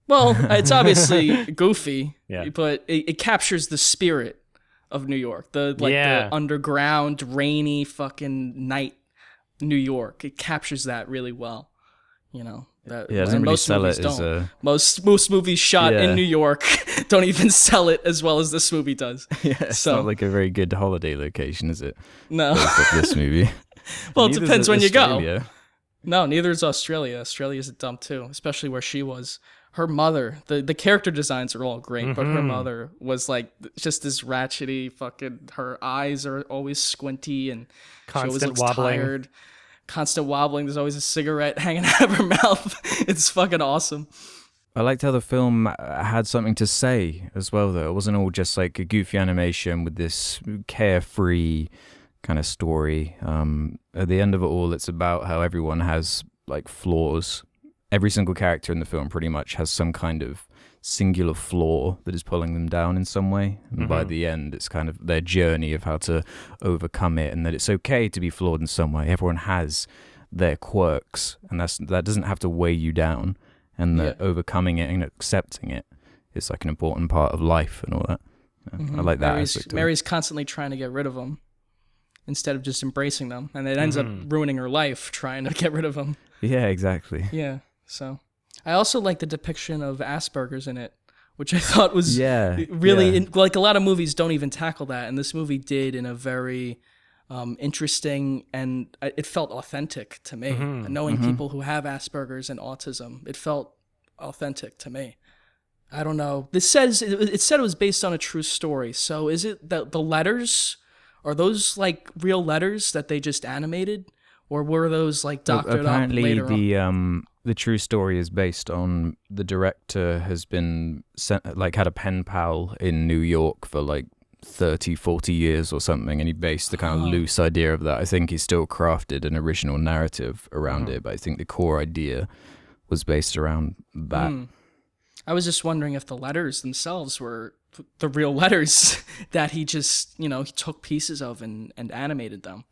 Well, it's obviously goofy, Yeah. but it captures the spirit of New York. The underground, rainy fucking night New York. It captures that really well. That, Yeah, it doesn't really sell it as a... Most movies shot in New York don't even sell it as well as this movie does. Yeah, it's not like a very good holiday location, is it? No. This movie. Well, it depends when you Australia. go. No, neither is Australia. Australia's a dump too, especially where she was. Her mother, the character designs are all great, but her mother was like just this ratchety fucking, her eyes are always squinty and she always looks tired. Constant wobbling. There's always a cigarette hanging out of her mouth. It's fucking awesome. I liked how the film had something to say as well, though. It wasn't all just like a goofy animation with this carefree kind of story. At the end of it all, it's about how everyone has like flaws. Every single character in the film pretty much has some kind of singular flaw that is pulling them down in some way. And by the end, it's kind of their journey of how to overcome it, and that it's okay to be flawed in some way. Everyone has their quirks, and that doesn't have to weigh you down. And that overcoming it and accepting it is like an important part of life and all that. I like that aspect. Mary's constantly trying to get rid of them instead of just embracing them, and it ends up ruining her life trying to get rid of them. Yeah, exactly. Yeah. So, I also like the depiction of Asperger's in it, which I thought was really like a lot of movies don't even tackle that, and this movie did in a very interesting, and it felt authentic to me. Knowing people who have Asperger's and autism, it felt authentic to me. I don't know. It said it was based on a true story. So is it that the letters, are those like real letters that they just animated, or were those like doctored up later on? Apparently the true story is based on the director has been had a pen pal in New York for like 30, 40 years or something, and he based the kind of loose idea of that. I think he still crafted an original narrative around it, but I think the core idea was based around that. I was just wondering if the letters themselves were the real letters that he just, he took pieces of and animated them.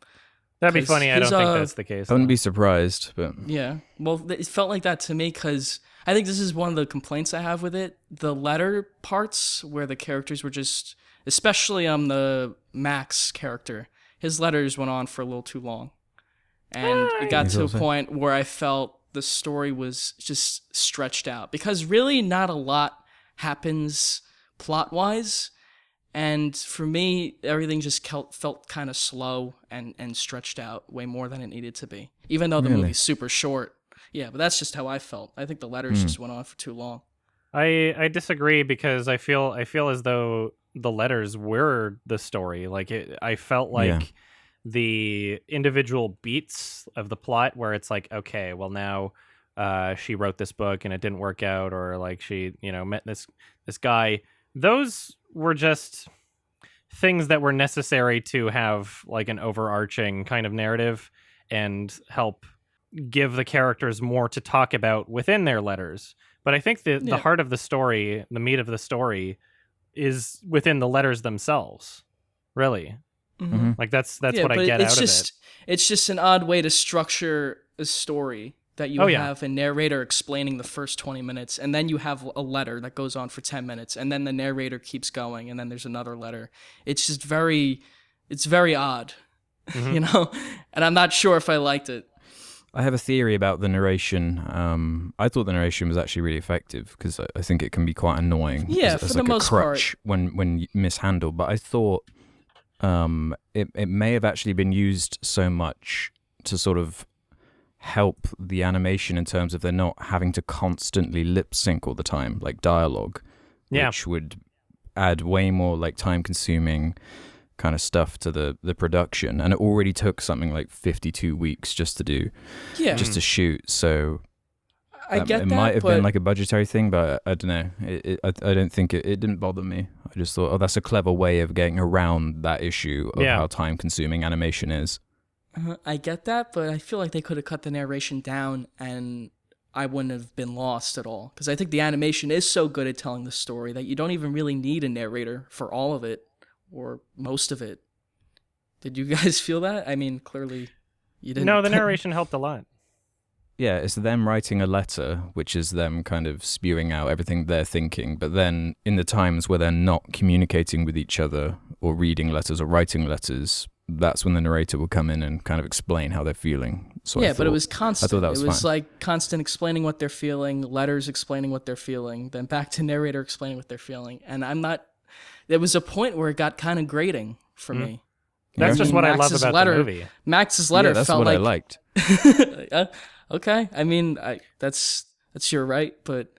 That'd be funny. I don't think that's the case. I wouldn't be surprised, but... Yeah. Well, it felt like that to me because I think this is one of the complaints I have with it. The letter parts where the characters were just... Especially the Max character. His letters went on for a little too long. And it got to a point where I felt the story was just stretched out. Because really not a lot happens plot-wise. And for me, everything just felt kind of slow and stretched out way more than it needed to be. Even though the movie's super short. Yeah, but that's just how I felt. I think the letters just went on for too long. I disagree because I feel as though the letters were the story. Like I felt like the individual beats of the plot where it's like, okay, well now she wrote this book and it didn't work out, or like she, met this guy. Those were just things that were necessary to have like an overarching kind of narrative and help give the characters more to talk about within their letters. But I think the heart of the story, the meat of the story, is within the letters themselves. Really. Like that's what I get out of it. It's just an odd way to structure a story that you have a narrator explaining the first 20 minutes, and then you have a letter that goes on for 10 minutes, and then the narrator keeps going, and then there's another letter. It's just very odd, and I'm not sure if I liked it. I have a theory about the narration. I thought the narration was actually really effective because I think it can be quite annoying Yeah, for as the like a most crutch when mishandled. But I thought it may have actually been used so much to sort of help the animation in terms of they're not having to constantly lip sync all the time, like dialogue, which would add way more like time consuming kind of stuff to the production, and it already took something like 52 weeks just to do, just to shoot. So I get it that, might have but been like a budgetary thing, but I don't know. I don't think it didn't bother me. I just thought, oh, that's a clever way of getting around that issue of how time consuming animation is. I get that, but I feel like they could have cut the narration down and I wouldn't have been lost at all. Because I think the animation is so good at telling the story that you don't even really need a narrator for all of it or most of it. Did you guys feel that? I mean, clearly you didn't. No, the narration helped a lot. Yeah, it's them writing a letter, which is them kind of spewing out everything they're thinking. But then in the times where they're not communicating with each other or reading letters or writing letters, that's when the narrator will come in and kind of explain how they're feeling. So but it was constant. I thought that was it was fine. like constant explaining what they're feeling, letters explaining what they're feeling, then back to narrator explaining what they're feeling. And there was a point where it got kind of grating for me. That's just what I love Max's about letter, the movie. Max's letter that's felt what like... I liked. Okay, I mean, that's your right, but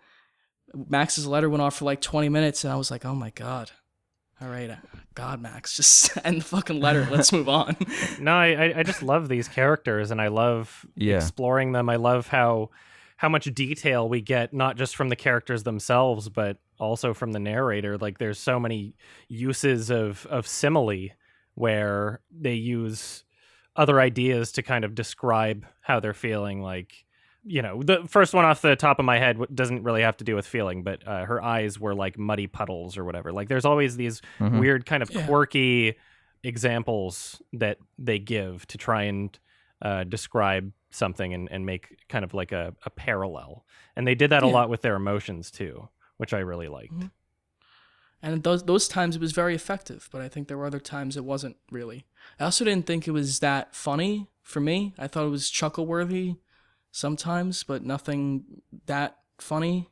Max's letter went off for like 20 minutes, and I was like, oh my god. All right, God, Max, just end the fucking letter. Let's move on. No, I just love these characters, and I love exploring them. I love how much detail we get, not just from the characters themselves, but also from the narrator. Like, there's so many uses of simile where they use other ideas to kind of describe how they're feeling. Like, you know, the first one off the top of my head doesn't really have to do with feeling, but her eyes were like muddy puddles or whatever. Like, there's always these weird kind of quirky examples that they give to try and describe something and make kind of like a parallel. And they did that a lot with their emotions too, which I really liked. Mm-hmm. And those times it was very effective, but I think there were other times it wasn't really. I also didn't think it was that funny for me. I thought it was chuckle-worthy sometimes, but nothing that funny.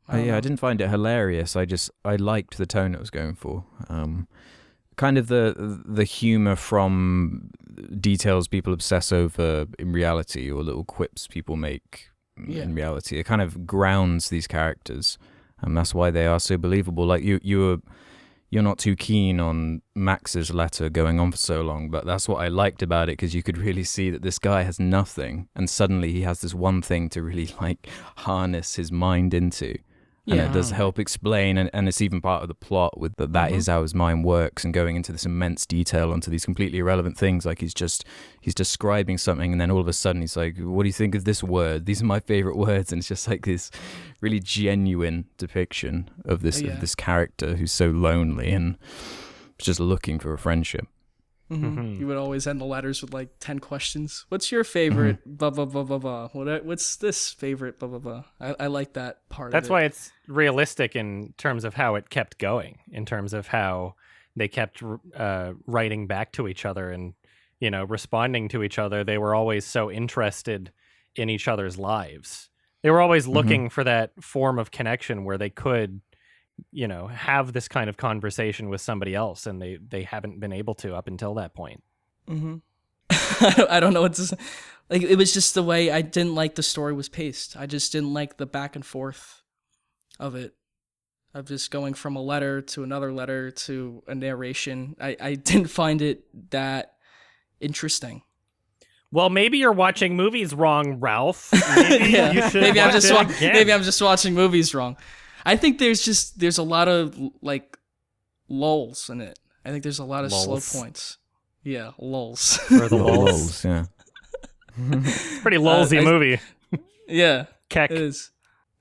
I didn't find it hilarious. I liked the tone it was going for. Kind of the humor from details people obsess over in reality, or little quips people make in reality. It kind of grounds these characters. And that's why they are so believable. Like you're not too keen on Max's letter going on for so long, but that's what I liked about it, because you could really see that this guy has nothing, and suddenly he has this one thing to really like harness his mind into. And it does help explain, and it's even part of the plot with that is how his mind works, and going into this immense detail onto these completely irrelevant things. Like he's describing something, and then all of a sudden he's like, what do you think of this word? These are my favorite words. And it's just like this really genuine depiction of this character who's so lonely and just looking for a friendship. You would always end the letters with like 10 questions. What's your favorite? Blah blah blah blah blah. What's this favorite? Blah blah blah. I like that part. That's why it's realistic in terms of how it kept going, in terms of how they kept writing back to each other and, you know, responding to each other. They were always so interested in each other's lives. They were always looking for that form of connection where they could, you know, have this kind of conversation with somebody else, and they haven't been able to up until that point. I don't know what to say. Like, it was just the way I didn't like the story was paced. I just didn't like the back and forth of it, of just going from a letter to another letter to a narration. I didn't find it that interesting. Well, maybe you're watching movies wrong, Ralph. Maybe you should maybe I'm watch just it again. maybe I'm just watching movies wrong. I think there's a lot of like lulls in it. I think there's a lot of slow points. Yeah, lulls. For the lulls. Yeah. Pretty lulsy movie. Yeah. Keck. It is.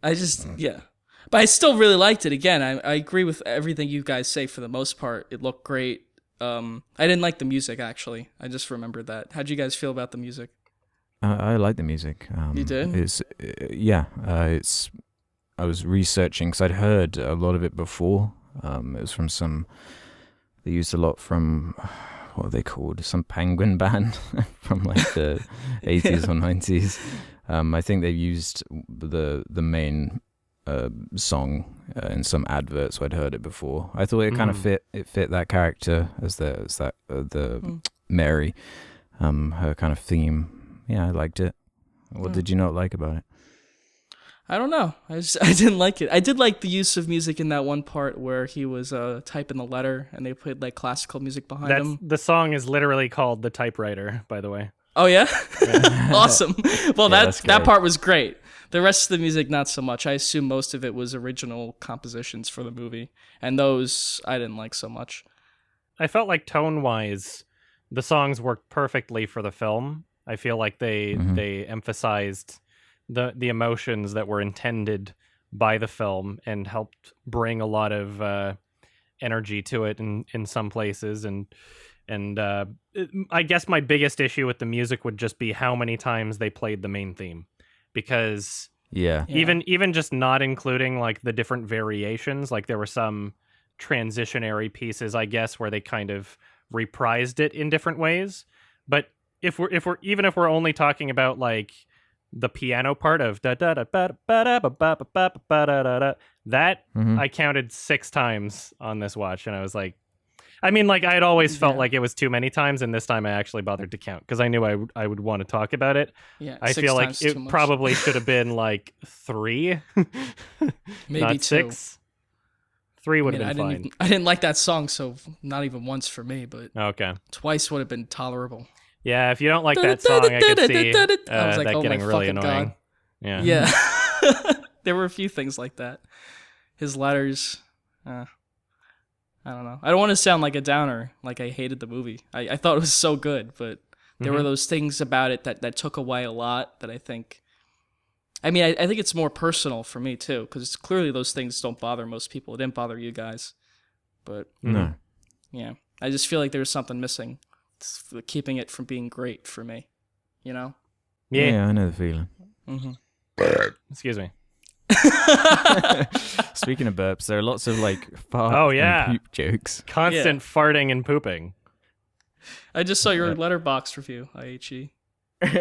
But I still really liked it. Again, I agree with everything you guys say for the most part. It looked great. I didn't like the music, actually. I just remembered that. How'd you guys feel about the music? I like the music. You did? I was researching because I'd heard a lot of it before. It was from they used a lot from, what are they called? Some penguin band from like the 80s or 90s. I think they used the main song in some adverts. I'd heard it before. I thought it kind of fit that character as the Mary, her kind of theme. Yeah, I liked it. What did you not like about it? I don't know. I didn't like it. I did like the use of music in that one part where he was typing the letter and they played like classical music behind him. The song is literally called The Typewriter, by the way. Oh yeah? Awesome. Well, that part was great. The rest of the music, not so much. I assume most of it was original compositions for the movie, and those I didn't like so much. I felt like tone-wise, the songs worked perfectly for the film. I feel like they emphasized the emotions that were intended by the film and helped bring a lot of energy to it in some places. And I guess my biggest issue with the music would just be how many times they played the main theme, because even just not including like the different variations, like there were some transitionary pieces, I guess, where they kind of reprised it in different ways. But if we're only talking about like the piano part of da da da ba ba da ba ba ba ba da da da, that I counted 6 times on this watch, and I was like, I mean, like I had always felt like it was too many times, and this time I actually bothered to count because I knew I would want to talk about it. Yeah, I feel like it probably should have been like 3, maybe not 2. 6. 3 would have been fine. I didn't like that song, so not even once for me, but okay, twice would have been tolerable. Yeah, if you don't like that song, I could see that getting really annoying. God. Yeah. There were a few things like that. His letters, I don't know. I don't want to sound like a downer, like I hated the movie. I thought it was so good, but there were those things about it that took away a lot that I think... I mean, I think it's more personal for me, too, because clearly those things don't bother most people. It didn't bother you guys. But, no. Yeah, I just feel like there was something missing. It's keeping it from being great for me, you know? Yeah, I know the feeling. Excuse me. Speaking of burps, there are lots of like fart and poop jokes. Constant farting and pooping. I just saw your Letterboxd review, IHE.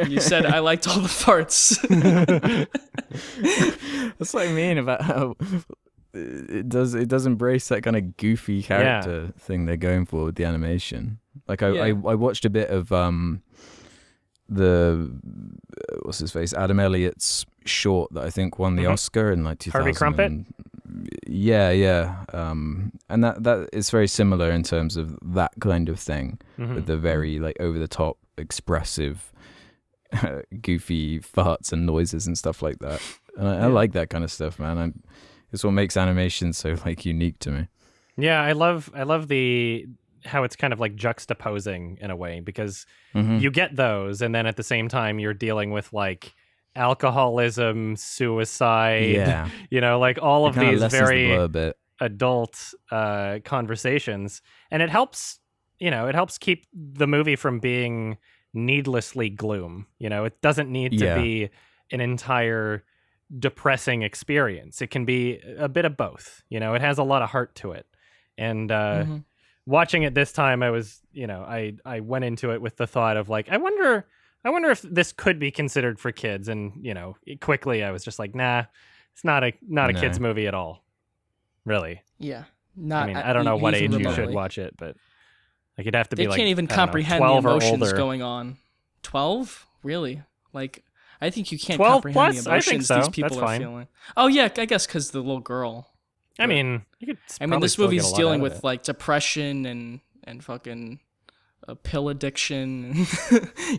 You said I liked all the farts. That's what I mean about how it does embrace that kind of goofy character thing they're going for with the animation. Like I watched a bit of the what's his face, Adam Elliott's short that I think won the Oscar in like 2000. Harvey Crumpet. Yeah. And that is very similar in terms of that kind of thing, with the very like over the top, expressive, goofy farts and noises and stuff like that. And I like that kind of stuff, man. It's what makes animation so like unique to me. Yeah, I love how it's kind of like juxtaposing in a way, because you get those, and then at the same time you're dealing with like alcoholism, suicide, you know, like all of these very adult conversations, and it helps keep the movie from being needlessly gloom. You know, it doesn't need to be an entire depressing experience. It can be a bit of both. You know, it has a lot of heart to it, and watching it this time, I was, you know, I went into it with the thought of like, I wonder if this could be considered for kids, and you know, quickly I was just like, nah, it's not a kids movie at all, really. Yeah, I mean, I don't know what age you should watch it, but like it'd have to be like, they can't even comprehend the emotions going on. 12, really? Like, I think you can't comprehend the emotions these people are feeling. Oh yeah, I guess because the little girl. I mean, you could. I mean, this movie's dealing with like depression and fucking pill addiction,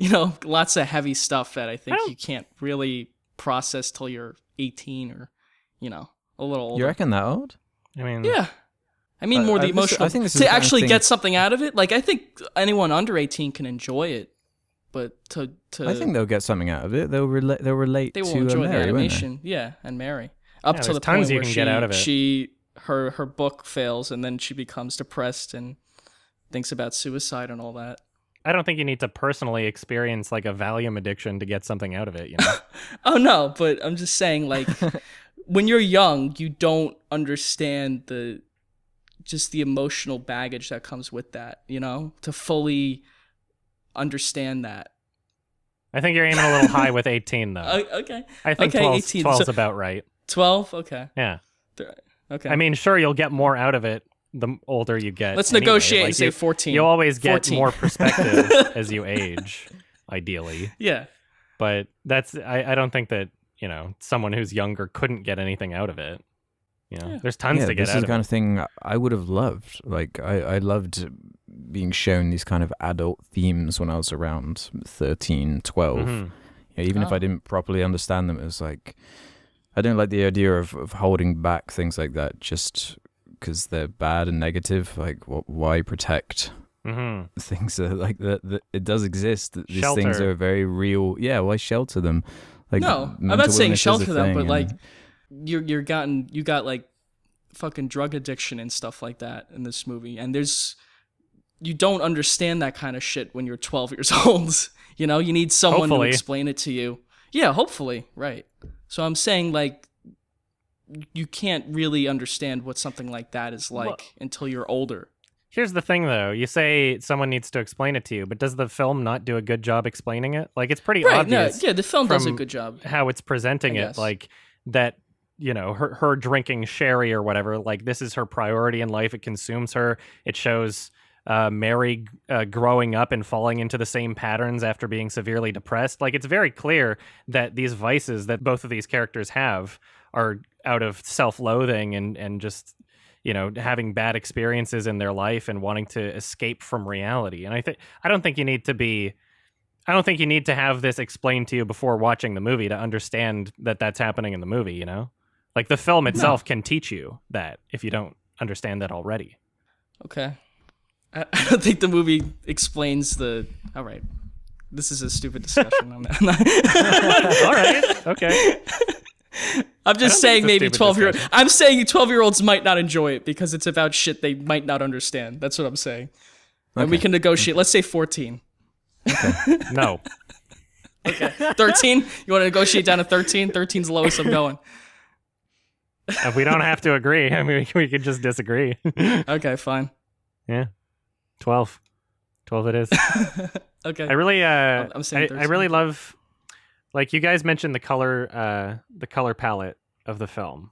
you know, lots of heavy stuff that I think you can't really process till you're 18 or, you know, a little older. You reckon that old? I mean, yeah. I mean, more the emotional. I think to actually get something out of it. Like, I think anyone under 18 can enjoy it, but to I think they'll get something out of it. They'll relate. They will to enjoy Mary, the animation. Yeah, and Mary. Up to the point where her book fails, and then she becomes depressed and thinks about suicide and all that. I don't think you need to personally experience like a Valium addiction to get something out of it, you know? Oh no, but I'm just saying, like, when you're young, you don't understand the just the emotional baggage that comes with that, you know, to fully understand that. I think you're aiming a little high with 18, though. Okay. I think Okay, 12's 18. 12's So- about right. 12? Okay. Yeah. Okay. I mean, sure, you'll get more out of it the older you get. let's anyway. negotiate Like, and say 14. You always get 14. more perspective as you age, ideally. Yeah. But I don't think that, you know, someone who's younger couldn't get anything out of it. You know, there's tons to get this out is of the kind it. of thing I would have loved. Like, I loved being shown these kind of adult themes when I was around 13, 12. Mhm. Yeah, even if I didn't properly understand them, it was like, I don't like the idea of holding back things like that just because they're bad and negative. Like, why protect Mhm. things that like that it does exist? That these things Shelter. are very real. Yeah, why shelter them? Like, No, I'm mental not saying illness is a shelter them, but thing, like and- you got like fucking drug addiction and stuff like that in this movie, and you don't understand that kind of shit when you're 12 years old. You know, you need someone Hopefully. to explain it to you. Yeah, hopefully, right. So I'm saying like you can't really understand what something like that is like Well- until you're older. Here's the thing, though. You say someone needs to explain it to you, but does the film not do a good job explaining it? Like, it's pretty Right, no, obvious yeah, the film does a from good job. how it's presenting I it. guess. Like, that, you know, her drinking sherry or whatever, like, this is her priority in life. It consumes her. It shows Mary growing up and falling into the same patterns after being severely depressed. Like, it's very clear that these vices that both of these characters have are out of self-loathing and just, you know, having bad experiences in their life and wanting to escape from reality. And I don't think you need to have this explained to you before watching the movie to understand that that's happening in the movie, you know? Like, the film itself can teach you that if you don't understand that already. Okay. I don't think the movie explains the. All right. This is a stupid discussion. I'm All right. Okay. I'm just think saying it's a maybe stupid 12-year-old. discussion. I'm saying 12-year-olds might not enjoy it because it's about shit they might not understand. That's what I'm saying. And we Okay. can negotiate. Let's say 14. No. 13? You want to negotiate down to 13? 13's the lowest I'm going. If we don't have to agree. I mean, we could just disagree. Okay, fine. Yeah. 12. 12 it is. Okay. I really I'm saying I 13. really love, like, you guys mentioned the color palette of the film,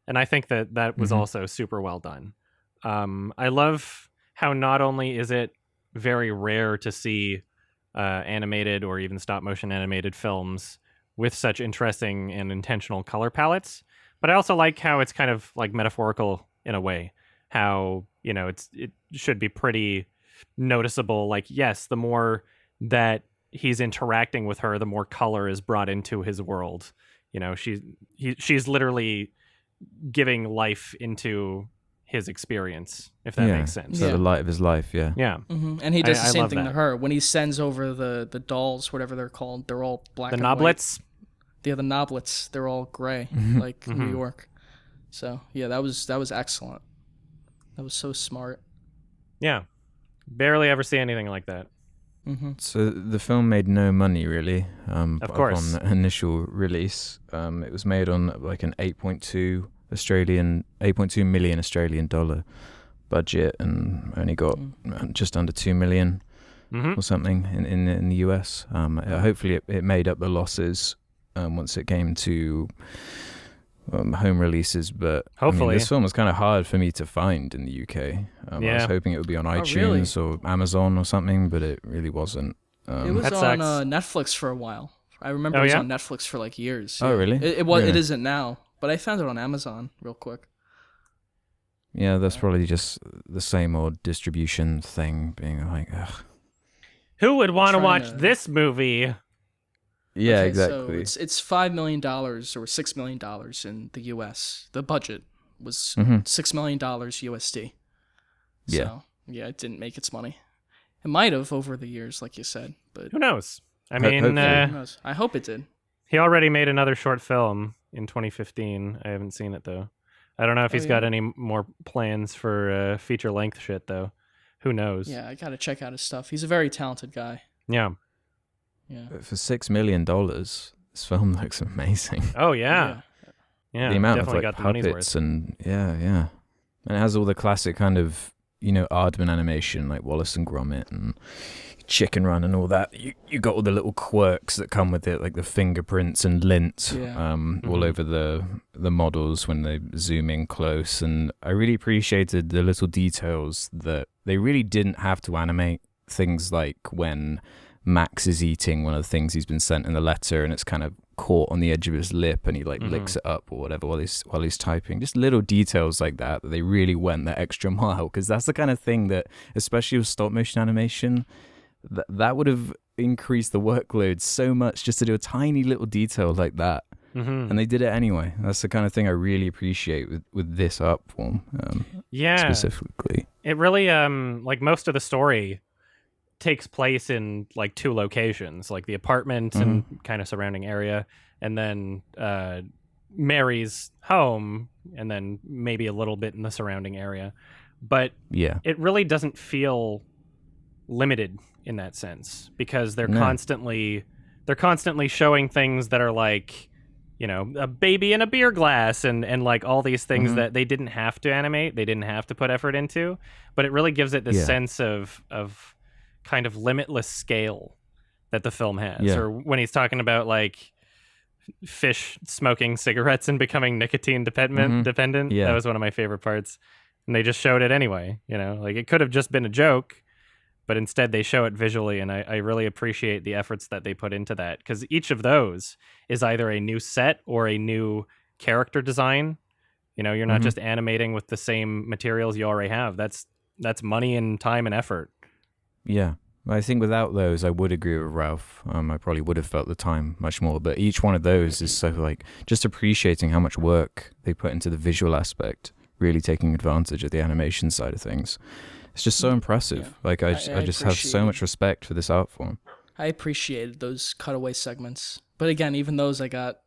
and I think that was also super well done. I love how not only is it very rare to see animated or even stop motion animated films with such interesting and intentional color palettes, but I also like how it's kind of like metaphorical in a way. How, you know, it should be pretty noticeable. Like, yes, the more that he's interacting with her, the more color is brought into his world. You know, she's literally giving life into his experience, if that makes sense. So Yeah. the light of his life, yeah. Yeah. And he does the I same love thing to that. her. When he sends over the dolls, whatever they're called, they're all black The and white. Noblets. Yeah, the Noblets, they're all gray, like New York. So yeah, that was excellent. That was so smart. Yeah. Barely ever see anything like that. So the film made no money really. Of course. Upon the initial release, it was made on like an 8.2 million Australian dollar budget, and only got just under 2 million or something in the US. Hopefully, it made up the losses once it came to home releases, but I mean, Hopefully. this film was kind of hard for me to find in the UK. I was Yeah. hoping it would be on really? iTunes or Amazon or something, but it really wasn't. It was That on sucks. Netflix for a while. I remember Oh, it was yeah? on Netflix for like years. Oh, yeah. really? It Really? isn't now, but I found it on Amazon real quick. Yeah, that's probably just the same old distribution thing, being like, ugh. Who would want to Trying watch to- this movie? Yeah, Okay, exactly. So it's $5 million or $6 million in the U.S. The budget was Mhm. $6 million USD. Yeah. So yeah, it didn't make its money. It might have over the years, like you said, but Who knows? I Ho- mean, hopefully. who knows? I hope it did. he already made another short film in 2015. I haven't seen it, though. I don't know if Oh, he's yeah? got any more plans for feature-length shit, though. Who knows? Yeah, I gotta check out his stuff. He's a very talented guy. Yeah. Yeah. But for $6 million, this film looks amazing. Oh, yeah. Yeah, the amount of definitely like got the money's worth. puppets and yeah. And it has all the classic kind of, Aardman animation, like Wallace and Gromit and Chicken Run and all that. You got all the little quirks that come with it, like the fingerprints and lint all over the models when they zoom in close. And I really appreciated the little details that they really didn't have to animate. Things like when Max is eating one of the things he's been sent in the letter and it's kind of caught on the edge of his lip and he licks it up or whatever while he's typing. Just little details like that they really went that extra mile, because that's the kind of thing that, especially with stop motion animation, that would have increased the workload so much just to do a tiny little detail like that. And they did it anyway. That's the kind of thing I really appreciate with this art form specifically. It really like most of the story takes place in like two locations, like the apartment and kind of surrounding area, and then Mary's home, and then maybe a little bit in the surrounding area. But it really doesn't feel limited in that sense, because they're constantly showing things that are like, a baby in a beer glass and like all these things that they didn't have to animate, they didn't have to put effort into, but it really gives it this sense of kind of limitless scale that the film has. Or when he's talking about like fish smoking cigarettes and becoming nicotine dependent, that was one of my favorite parts. And they just showed it anyway, like it could have just been a joke, but instead they show it visually, and I really appreciate the efforts that they put into that, because each of those is either a new set or a new character design. You're not just animating with the same materials you already have. That's money and time and effort. Yeah, I think without those, I would agree with Ralph. I probably would have felt the time much more, but each one of those is so like just appreciating how much work they put into the visual aspect, really taking advantage of the animation side of things. It's just so impressive. Yeah. Like I just have so much respect for this art form. I appreciated those cutaway segments, but again, even those I got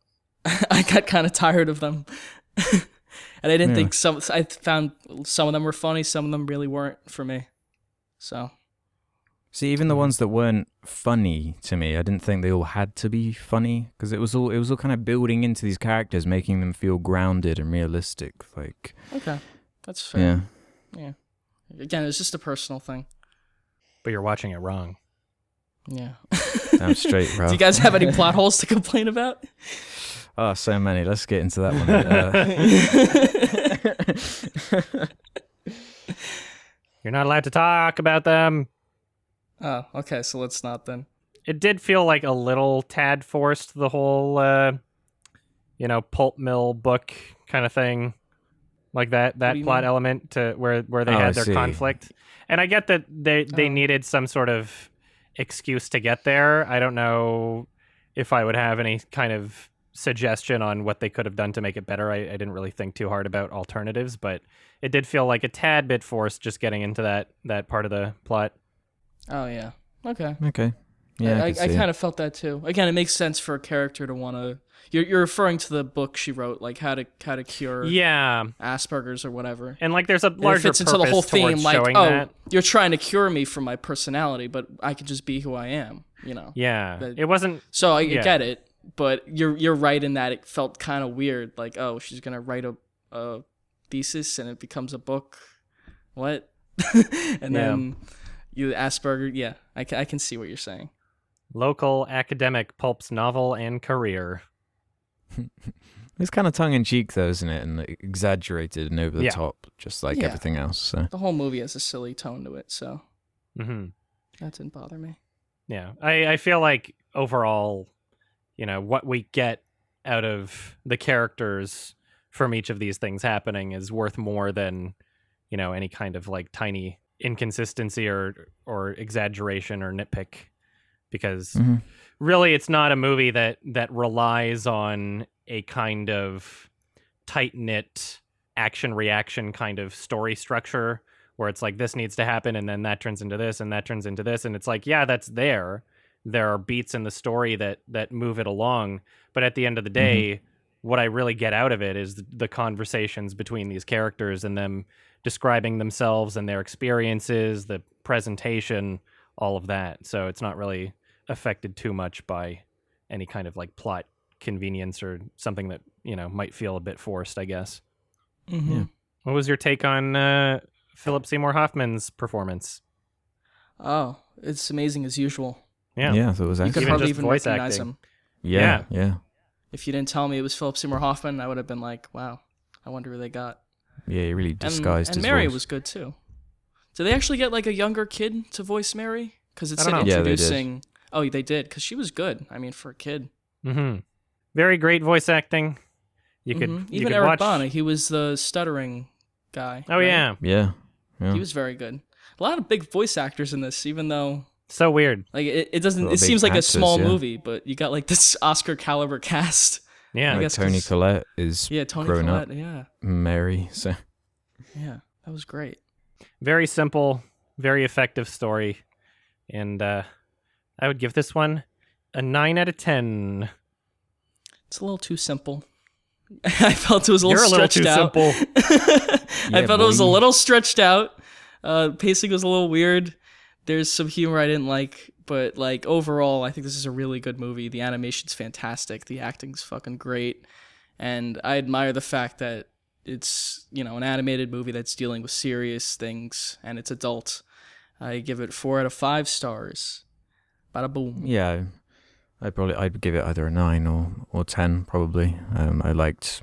kind of tired of them. And I didn't think I found some of them were funny, some of them really weren't for me. So see, even the ones that weren't funny to me, I didn't think they all had to be funny, because it was all kind of building into these characters, making them feel grounded and realistic. Like, okay, that's fair. Yeah. Again, it's just a personal thing. But you're watching it wrong. Yeah. Damn straight, bro. Do you guys have any plot holes to complain about? Oh, so many. Let's get into that one. You're not allowed to talk about them. Oh, okay, so let's not then. It did feel like a little tad forced, the whole, pulp mill book kind of thing. Like that plot element to where they had their conflict. And I get that they needed some sort of excuse to get there. I don't know if I would have any kind of suggestion on what they could have done to make it better. I didn't really think too hard about alternatives, but it did feel like a tad bit forced just getting into that part of the plot. Oh, yeah. Okay. Yeah, I kind of felt that too. Again, it makes sense for a character to want to. You're referring to the book she wrote, like how to cure Asperger's or whatever. And like there's a larger purpose into the whole theme, like that. You're trying to cure me from my personality, but I could just be who I am. Yeah, but, it wasn't. So I get it, but you're right in that it felt kind of weird. Like, oh, she's gonna write a thesis and it becomes a book. What? And then you Asperger. Yeah, I can see what you're saying. Local academic pulps novel and career. It's kind of tongue-in-cheek, though, isn't it? And exaggerated and over the top, just like everything else. So. The whole movie has a silly tone to it, so that didn't bother me. Yeah, I feel like overall, what we get out of the characters from each of these things happening is worth more than, any kind of like tiny inconsistency or exaggeration or nitpick. Because really it's not a movie that relies on a kind of tight-knit action-reaction kind of story structure where it's like this needs to happen and then that turns into this and that turns into this. And it's like, yeah, that's there. There are beats in the story that move it along. But at the end of the day, what I really get out of it is the conversations between these characters and them describing themselves and their experiences, the presentation, all of that. So it's not really affected too much by any kind of like plot convenience or something that might feel a bit forced, I guess. Yeah, What was your take on Philip Seymour Hoffman's performance? Oh, it's amazing as usual. Yeah. Yeah, I thought it was You could excellent. hardly just even voice recognize acting. him. Yeah. If you didn't tell me it was Philip Seymour Hoffman, I would have been like, wow, I wonder who they got. Yeah, he really disguised and his Mary voice. was good too. Did they actually get like a younger kid to voice Mary? Because it I said don't know. Yeah, they did. introducing. Oh, they did, because she was good. I mean, for a kid. Mm-hmm. Very great voice acting. You could Mhm. you Even could Eric watch. Bana, he was the stuttering guy. Oh right? yeah, Yeah. He was very good. A lot of big voice actors in this, even though so weird. like it doesn't. Well, It big seems like a actors, small yeah. movie, but you got like this Oscar caliber cast. Yeah, I Like guess Tony 'cause- Collette is Yeah, Tony grown Collette. up. Yeah, Mary, so yeah, that was great. very simple, very effective story, and I would give this one a 9 out of 10. It's a little too simple. I felt it was a little You're a little stretched too out. simple. I Yeah, felt it was a boy. little stretched out. Pacing was a little weird. There's some humor I didn't like, but like overall, I think this is a really good movie. The animation's fantastic. The acting's fucking great, and I admire the fact that it's an animated movie that's dealing with serious things and it's adult. I give it 4 out of 5 stars. Bada boom. yeah, I'd give it either a 9 or 10 probably. I liked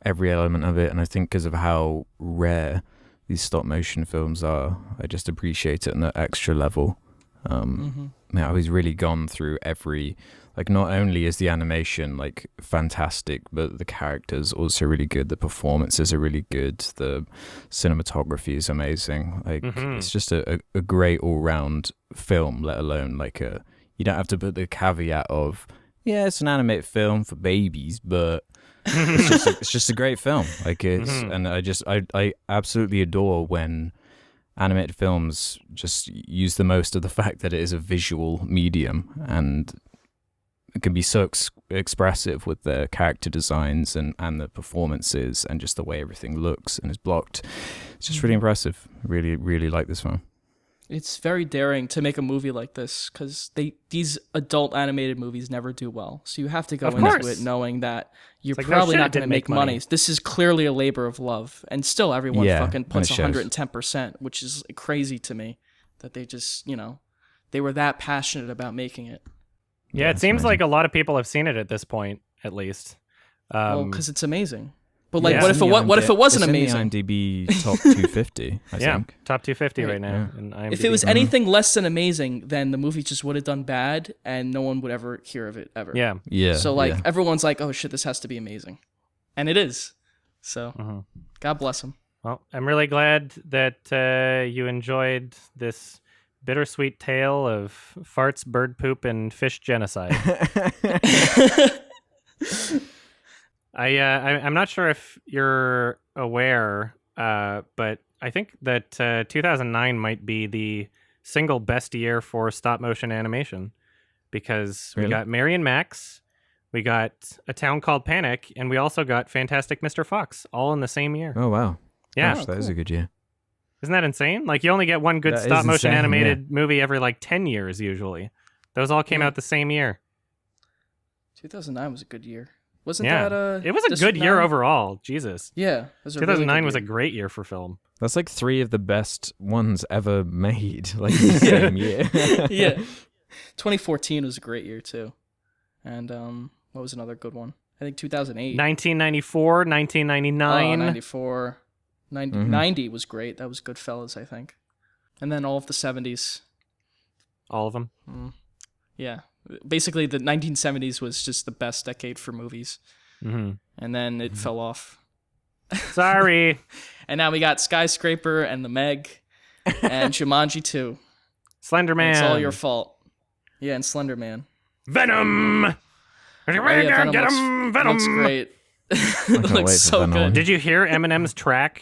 every element of it, and I think because of how rare these stop motion films are, I just appreciate it on that extra level. Yeah, I was really gone through every, like, not only is the animation like fantastic, but the characters also really good, the performances are really good, the cinematography is amazing. Like it's just a great all-round film, let alone like you don't have to put the caveat of, yeah, it's an animated film for babies, but it's just a great film. Like and I absolutely adore when animated films just use the most of the fact that it is a visual medium, and it can be so expressive with the character designs and the performances and just the way everything looks and is blocked. It's just really impressive. Really, really like this film. It's very daring to make a movie like this because these adult animated movies never do well. So you have to go Of into course. it knowing that you're like, no probably shit, not it going to didn't make make money. money. This is clearly a labor of love, and still everyone Yeah, fucking and puts it shows. 110%, which is crazy to me that they just they were that passionate about making it. Yeah, it it's seems amazing. like a lot of people have seen it at this point, at least. Well, because it's amazing. But like, yeah. what if it wasn't it's amazing? in the IMDb top 250, I Yeah, think. top 250 right now. Yeah. In IMDb. If it was anything less than amazing, then the movie just would have done bad, and no one would ever hear of it ever. Yeah. Yeah. So like yeah. everyone's like, oh shit, this has to be amazing, and it is. So God bless him. Well, I'm really glad that you enjoyed this bittersweet tale of farts, bird poop, and fish genocide. I'm not sure if you're aware, but I think that 2009 might be the single best year for stop motion animation, because we Really? got Mary and Max, we got A Town Called Panic, and we also got Fantastic Mr. Fox, all in the same year. Oh, wow. Yeah. Gosh, that is a good year. Isn't that insane? Like, you only get one good That is stop motion insane, animated movie every like 10 years usually. Those all came out the same year. 2009 was a good year. Wasn't Yeah. that It was a good District year 9? overall. Jesus. Yeah, it was a 2009 really was a good great year for film. That's like 3 of the best ones ever made, like in the same year. year. Yeah. 2014 was a great year too. And what was another good one? I think 2008. 1994, 1999. 94. 90 was great. That was Goodfellas, I think. And then all of the 70s. All of them. Yeah. Basically, the 1970s was just the best decade for movies. Mm-hmm. And then it fell off. Sorry. And now we got Skyscraper and The Meg and Jumanji 2. Slender Man. It's all your fault. Yeah, and Slender Man. Venom. Oh, yeah, Get him, Venom. looks great. can't It wait looks for so Venom. good. Did you hear Eminem's track?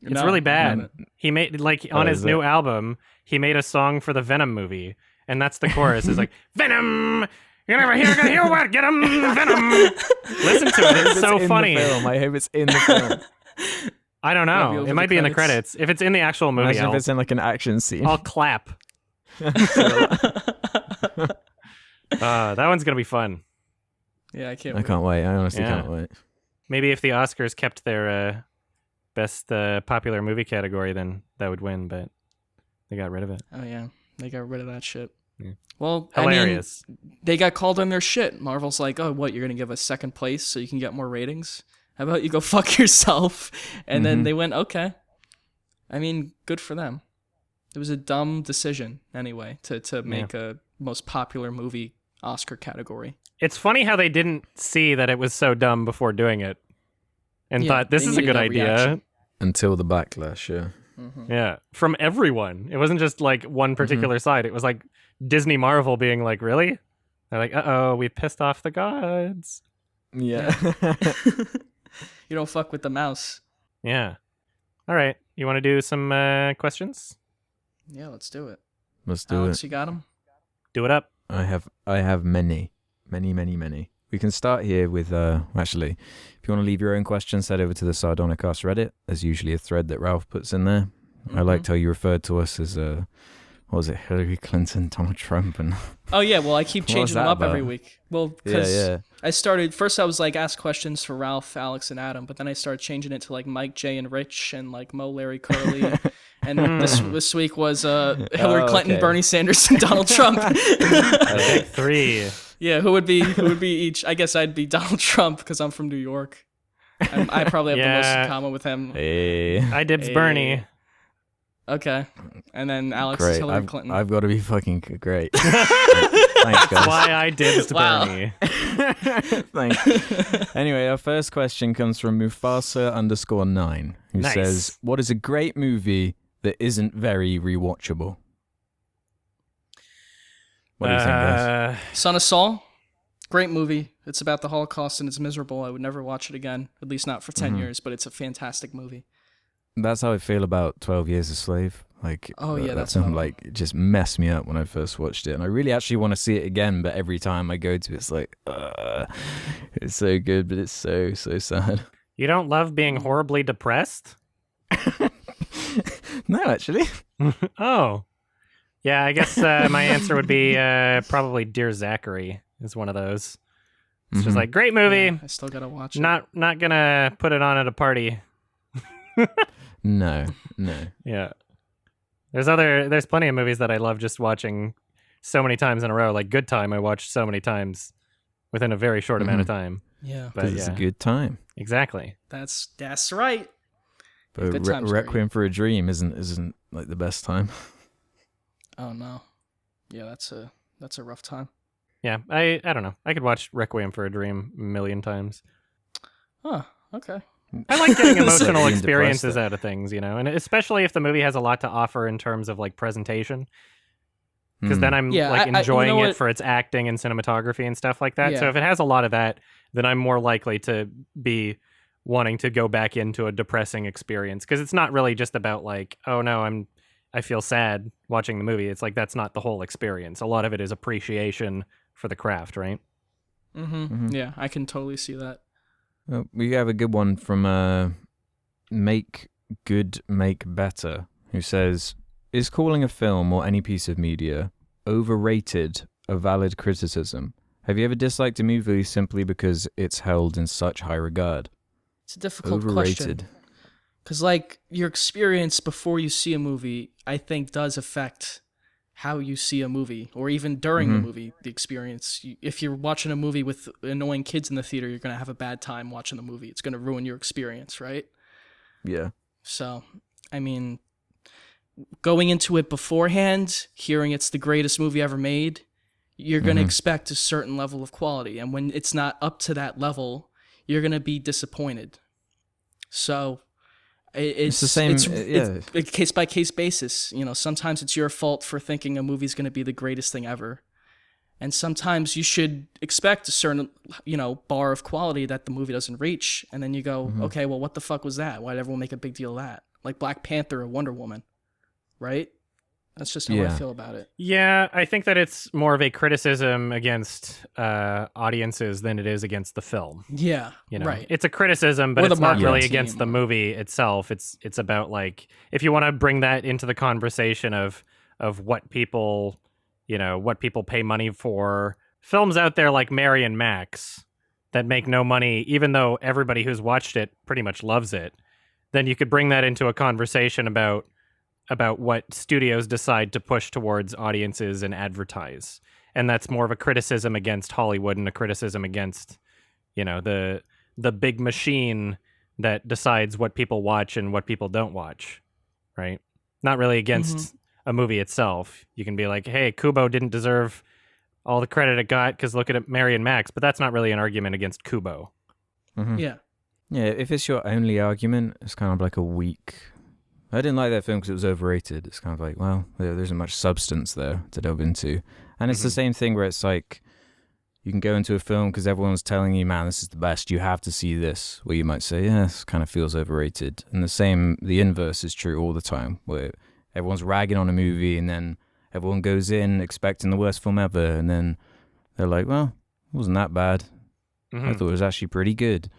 It's No, really I bad. haven't. He made on his is new it? album, he made a song for the Venom movie, and that's the chorus. It's like, Venom. You're never hear what? Get him, Venom. Listen to it. It's so funny. I hope it's in the film. I don't Might be know. over It the might be in the credits. credits. If it's in the actual movie, Imagine if it's in like an action scene. I'll clap. That one's gonna be fun. Yeah, I can't I wait. can't wait. I honestly Yeah. can't wait. Maybe if the Oscars kept their best popular movie category, then that would win, but they got rid of it. Oh yeah, they got rid of that shit. Yeah. Well, Hilarious. I mean, they got called on their shit. Marvel's like, oh, what? You're gonna give us second place so you can get more ratings? How about you go fuck yourself? And then they went, okay. I mean, good for them. It was a dumb decision anyway to make a most popular movie Oscar category. It's funny how they didn't see that it was so dumb before doing it, and thought this they is a needed good that idea. reaction. Until the backlash, yeah. Yeah, from everyone. It wasn't just like one particular side. It was like Disney Marvel being like, really? They're like, uh-oh, we pissed off the gods. Yeah. You don't fuck with the mouse. Yeah. All right. You want to do some questions? Yeah, let's do it. Let's do Alex, it. you got him? Do it up. I have many. We can start here with, actually, if you want to leave your own questions, head over to the Sardonicast Reddit. There's usually a thread that Ralph puts in there. I liked how you referred to us as, what was it, Hillary Clinton, Donald Trump, and... Oh, yeah, well, I keep What was changing them that up every about? week. Well, because Yeah. I started, first I was like, ask questions for Ralph, Alex, and Adam, but then I started changing it to like Mike, Jay, and Rich, and like Mo, Larry, Curly. And this week was Hillary Clinton, okay. Bernie Sanders, and Donald Trump. The big three. Yeah, who would be each? I guess I'd be Donald Trump because I'm from New York. I probably have the most in common with him. Hey. I dibs Bernie. Okay, and then Alex is Great. Hillary Clinton. I've got to be fucking great. Thanks, guys. That's why I dibs Wow. Bernie. Thanks. Anyway, our first question comes from Mufasa_9, who Nice. says, "What is a great movie that isn't very rewatchable?" What do you think, guys? Son of Saul, great movie. It's about the Holocaust and it's miserable. I would never watch it again, at least not for 10 years, but it's a fantastic movie. That's how I feel about 12 Years a Slave. Like, Oh, yeah, that's something how- like it just messed me up when I first watched it, and I really actually want to see it again. But every time I go to it, it's like, it's so good, but it's so sad. You don't love being horribly depressed? No, actually. Oh. Yeah, I guess my answer would be probably Dear Zachary is one of those. It's just like, great movie. Yeah, I still gotta watch it. Not gonna put it on at a party. No. Yeah. There's plenty of movies that I love just watching so many times in a row. Like Good Time I watched so many times within a very short amount of time. Yeah, But Because it's a yeah. good time. Exactly. that's right. But Good Time's great. Requiem for a Dream isn't like the best time. Oh no, yeah, that's a rough time. Yeah, I don't know. I could watch Requiem for a Dream a million times. Oh, okay. I like getting Being emotional depressed, experiences though. out of things, you know, and especially if the movie has a lot to offer in terms of like presentation. Because then I'm Yeah, like I- you enjoying know it what? for its acting and cinematography and stuff like that. So Yeah. if it has a lot of that, then I'm more likely to be wanting to go back into a depressing experience. Because it's not really just about like, oh no, I feel sad watching the movie. It's like that's not the whole experience. A lot of it is appreciation for the craft, right? Yeah, I can totally see that. Well, we have a good one from Make Good Make Better, who says, "Is calling a film or any piece of media overrated a valid criticism? Have you ever disliked a movie simply because it's held in such high regard?" It's a difficult Overrated. question. Because, like, your experience before you see a movie, I think, does affect how you see a movie, or even during the movie, the experience. If you're watching a movie with annoying kids in the theater, you're going to have a bad time watching the movie. It's going to ruin your experience, right? Yeah. So, I mean, going into it beforehand, hearing it's the greatest movie ever made, you're going to expect a certain level of quality. And when it's not up to that level, you're going to be disappointed. So, it's the same, It's yeah. a case by case basis. You know, sometimes it's your fault for thinking a movie's going to be the greatest thing ever, and sometimes you should expect a certain, bar of quality that the movie doesn't reach, and then you go, okay, well, what the fuck was that? Why did everyone make a big deal of that? Like Black Panther or Wonder Woman, right? That's just how I Yeah. feel about it. Yeah, I think that it's more of a criticism against audiences than it is against the film. Yeah, You know, right. it's a criticism, but Or the it's not really marketing against team, the or- movie itself. It's about like if you want to bring that into the conversation of what people, what people pay money for. Films out there like Mary and Max that make no money, even though everybody who's watched it pretty much loves it. then you could bring that into a conversation about what studios decide to push towards audiences and advertise. And that's more of a criticism against Hollywood and a criticism against, the big machine that decides what people watch and what people don't watch, right? Not really against a movie itself. You can be like, hey, Kubo didn't deserve all the credit it got because look at Mary and Max, but that's not really an argument against Kubo. Mm-hmm. Yeah. Yeah, if it's your only argument, it's kind of like a weak... I didn't like that film because it was overrated. It's kind of like, well, there isn't much substance there to delve into. And it's the same thing where it's like, you can go into a film because everyone's telling you, man, this is the best, you have to see this. Where you might say, yeah, this kind of feels overrated. And the inverse is true all the time, where everyone's ragging on a movie and then everyone goes in expecting the worst film ever. And then they're like, well, it wasn't that bad. I thought it was actually pretty good.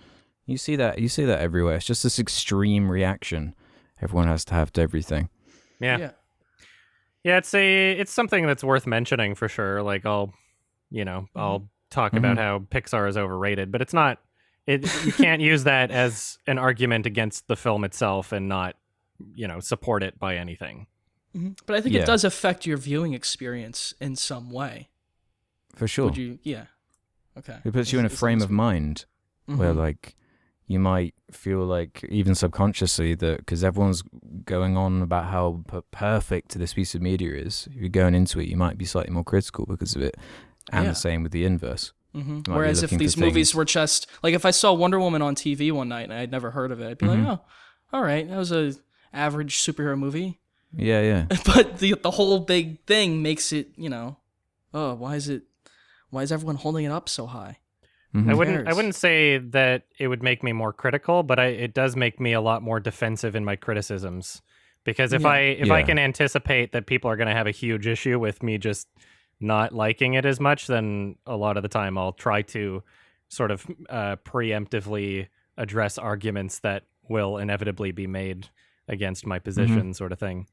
You see that everywhere. It's just this extreme reaction everyone has to have to everything. Yeah, it's something that's worth mentioning for sure. Like I'll talk about how Pixar is overrated, but it's not. You can't use that as an argument against the film itself and not, support it by anything. But I think it does affect your viewing experience in some way. For sure. Would you? Yeah. Okay. It puts you in a frame of mind where, like, you might feel like, even subconsciously, that because everyone's going on about how perfect this piece of media is, if you're going into it, you might be slightly more critical because of it. And the same with the inverse. Whereas if these movies were just, like, if I saw Wonder Woman on TV one night and I'd never heard of it, I'd be like, oh, all right, that was a average superhero movie. Yeah. But the whole big thing makes it, oh, why is everyone holding it up so high? I wouldn't say that it would make me more critical, but it does make me a lot more defensive in my criticisms. Because if I can anticipate that people are going to have a huge issue with me just not liking it as much, then a lot of the time I'll try to sort of preemptively address arguments that will inevitably be made against my position, sort of thing.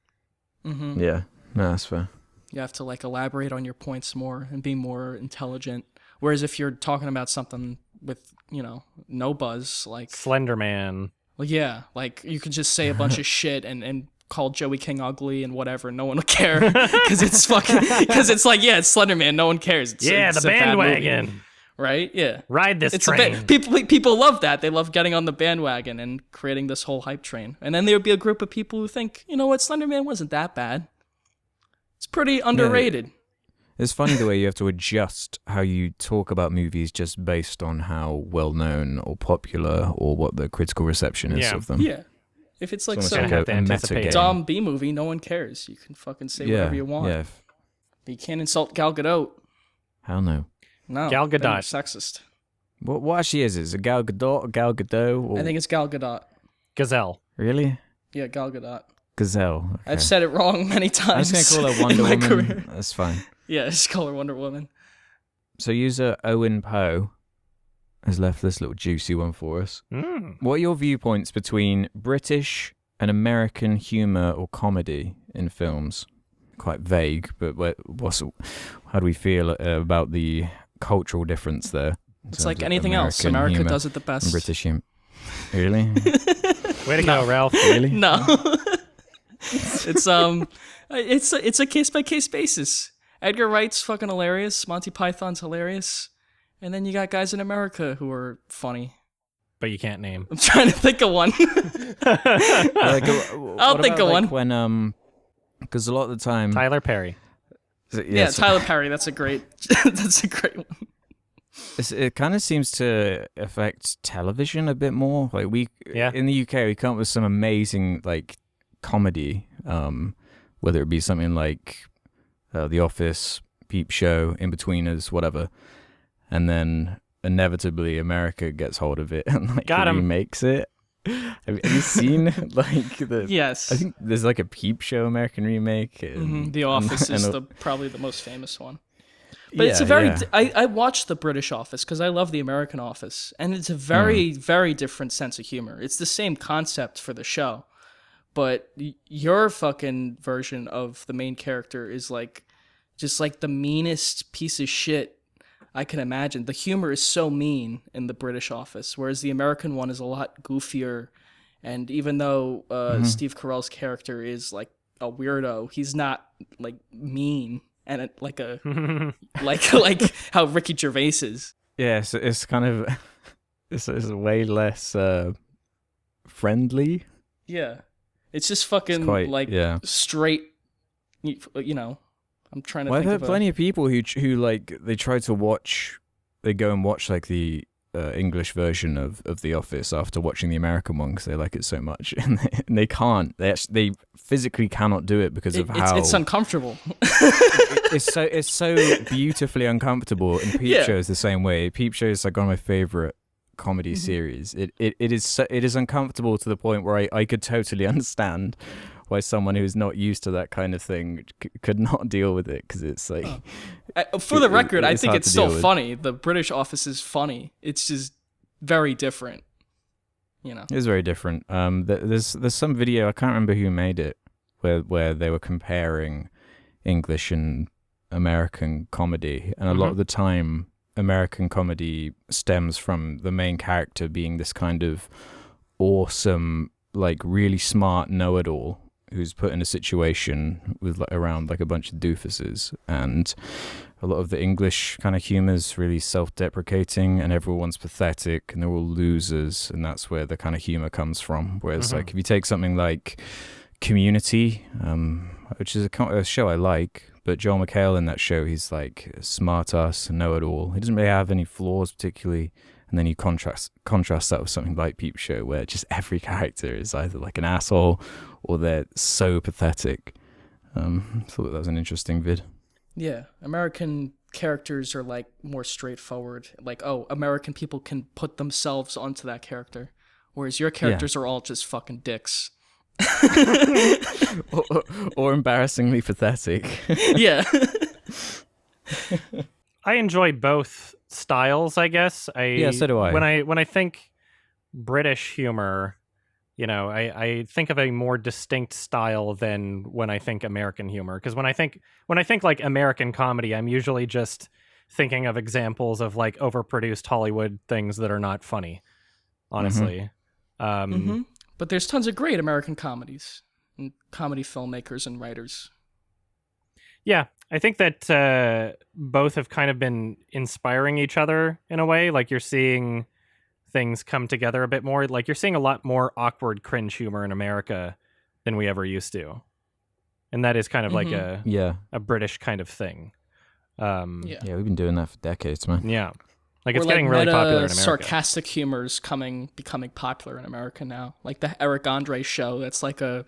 Yeah, no, that's fair. You have to elaborate on your points more and be more intelligent. Whereas if you're talking about something with, no buzz, like Slender Man. Well, yeah, you could just say a bunch of shit and call Joey King ugly and whatever. No one will care because it's it's Slender Man. No one cares. It's the bandwagon. Right? Yeah. Ride this train. People love that. They love getting on the bandwagon and creating this whole hype train. And then there would be a group of people who think, you know what, Slender Man wasn't that bad. It's pretty underrated. Yeah. It's funny the way you have to adjust how you talk about movies just based on how well known or popular or what the critical reception is of them. Yeah. If it's like some dumb B movie, no one cares. You can fucking say whatever you want. Yeah. But you can't insult Gal Gadot. Hell no. No. Gal Gadot. Sexist. What actually is it? Is it Gal Gadot or Gal Gadot? Or... I think it's Gal Gadot. Gazelle. Really? Yeah, Gal Gadot. Gazelle. Okay. I've said it wrong many times. I'm just going to call her Wonder Woman. Career. That's fine. Yeah, just call her Wonder Woman. So user Owen Poe has left this little juicy one for us. What are your viewpoints between British and American humor or comedy in films? Quite vague, but how do we feel about the cultural difference there? It's like anything else. America does it the best. British humor. Really? Way to go, Ralph. Really? No. It's a case by case basis. Edgar Wright's fucking hilarious. Monty Python's hilarious. And then you got guys in America who are funny. But you can't name. I'm trying to think of one. I'll think of one. When because a lot of the time Tyler Perry. Tyler Perry. That's a great one. It kind of seems to affect television a bit more. Like in the UK, we come up with some amazing comedy, whether it be something like The Office, Peep Show, In-Betweeners, whatever, and then inevitably America gets hold of it and remakes it. Have you seen the? Yes, I think there's a Peep Show American remake. The Office is probably the most famous one. But it's a very. I watched the British Office because I love the American Office, and it's a very, very different sense of humor. It's the same concept for the show, but your fucking version of the main character is just the meanest piece of shit I can imagine. The humor is so mean in the British Office, whereas the American one is a lot goofier And even though Mm-hmm. Steve Carell's character is like a weirdo, he's not like mean and like a like how Ricky Gervais is. Yeah, it's kind of it's way less friendly. Yeah, it's just fucking quite- like yeah. straight. You know, I'm trying to Well, I've think heard of plenty of people who like they try to watch, they go and watch like the English version of The Office after watching the American one because they like it so much, and they can't. They physically cannot do it because of how it's uncomfortable. it's so beautifully uncomfortable. And Peep Show is the same way. Peep Show is like one of my favorite comedy series. It is uncomfortable to the point where I could totally understand why someone who's not used to that kind of thing could not deal with it, because it's like For the record, I it's think hard it's to still deal with. funny. The British Office is funny. It's just very different. You know. It's very different. There's some video, I can't remember who made it, where they were comparing English and American comedy, and a lot of the time American comedy stems from the main character being this kind of awesome, like really smart know-it-all who's put in a situation with around like a bunch of doofuses, and a lot of the English kind of humor is really self-deprecating and everyone's pathetic and they're all losers, and that's where the kind of humor comes from. Whereas like if you take something like Community, which is a show I like, but Joel McHale in that show, he's like a smart ass and know-it-all. He doesn't really have any flaws particularly. And then you contrast that with something like Peep Show, where just every character is either like an asshole or they're so pathetic. Thought that was an interesting vid. Yeah, American characters are like more straightforward. Like, oh, American people can put themselves onto that character, whereas your characters are all just fucking dicks. or embarrassingly pathetic. Yeah. I enjoy both styles, I guess. Yeah, so do I. When I think British humor, you know, I think of a more distinct style than when I think American humor. Because when I think like American comedy, I'm usually just thinking of examples of like overproduced Hollywood things that are not funny, honestly. But there's tons of great American comedies and comedy filmmakers and writers. Yeah, I think that both have kind of been inspiring each other in a way. Like you're seeing things come together a bit more. Like you're seeing a lot more awkward cringe humor in America than we ever used to. And that is kind of like a British kind of thing. Yeah, we've been doing that for decades, man. Yeah. Like it's Or getting really popular in America. Sarcastic humor's becoming popular in America now. Like the Eric Andre show, that's like a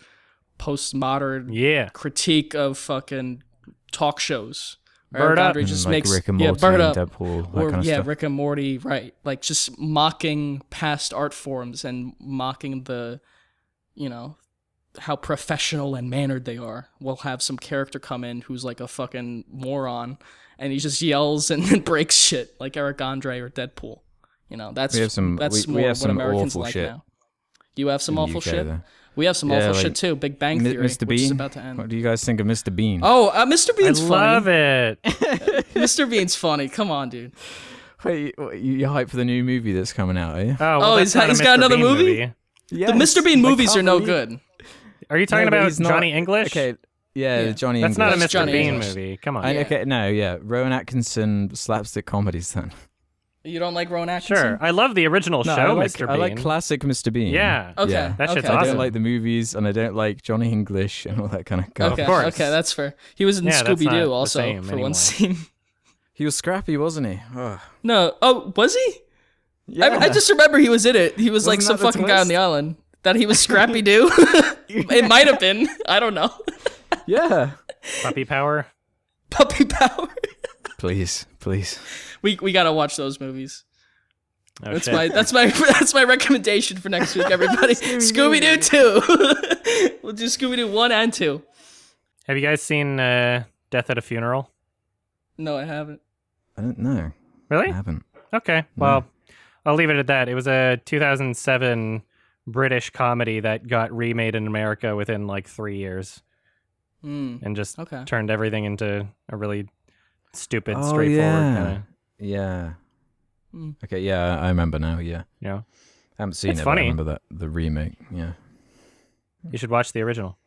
postmodern critique of fucking talk shows. Bird Eric Up. Andre just like makes Rick and Morty, Bird Up, Deadpool, that or kind of stuff. Rick and Morty, right? Like just mocking past art forms and mocking the, you know, how professional and mannered they are. We'll have some character come in who's like a fucking moron, and he just yells and breaks shit like Eric Andre or Deadpool. You know, that's We have some what Americans awful like shit now. You have some in the awful UK, shit. though. We have some Yeah, awful like shit too. Big Bang Theory, Mr. which is Bean? about to end. What do you guys think of Mr. Bean? Oh, Mr. Bean's I funny. love it. Mr. Bean's funny. Come on, dude. Wait, you're hyped for the new movie that's coming out, are you? Oh, well, Oh, that's he's not a got Mr. another Bean movie? Yes. The Mr. Bean I movies can't are no believe- good. Are you talking No, but about he's not- Johnny English? Okay, yeah, Johnny That's English. not a That's Mr. Johnny Bean English. movie. Come on. I, Yeah. okay, no, yeah, Rowan Atkinson slapstick comedies then. You don't like Rowan Atkinson? Sure. I love the original No, show, I like, Mr. Bean. I like classic Mr. Bean. Yeah. Okay. Yeah. That shit's okay. I awesome. don't like the movies, and I don't like Johnny English and all that kind of stuff. Okay, Of course. okay, that's fair. He was in Yeah, that's Scooby not Doo the also same for anymore. one scene. He was scrappy, wasn't he? Oh. No, oh, was he? Yeah. I just remember he was in it. He was like Wasn't some that the fucking guy on twist? the island. That he was Scrappy Doo. It might have been. I don't know. Yeah. Puppy Power. Puppy Power. Please. We gotta watch those movies. Oh, That's shit. that's my recommendation for next week, everybody. Scooby Doo 2. We'll do Scooby Doo 1 and 2. Have you guys seen Death at a Funeral? No, I haven't. I don't know. Really? I haven't. Okay. Well, I'll leave it at that. It was a 2007 British comedy that got remade in America within like 3 years and just Okay. turned everything into a really stupid, Oh, straightforward yeah. kind of, Yeah. Mm. Okay, yeah, I remember now, yeah. you know. I haven't seen It's it. funny. But I remember the remake. Yeah. You should watch the original.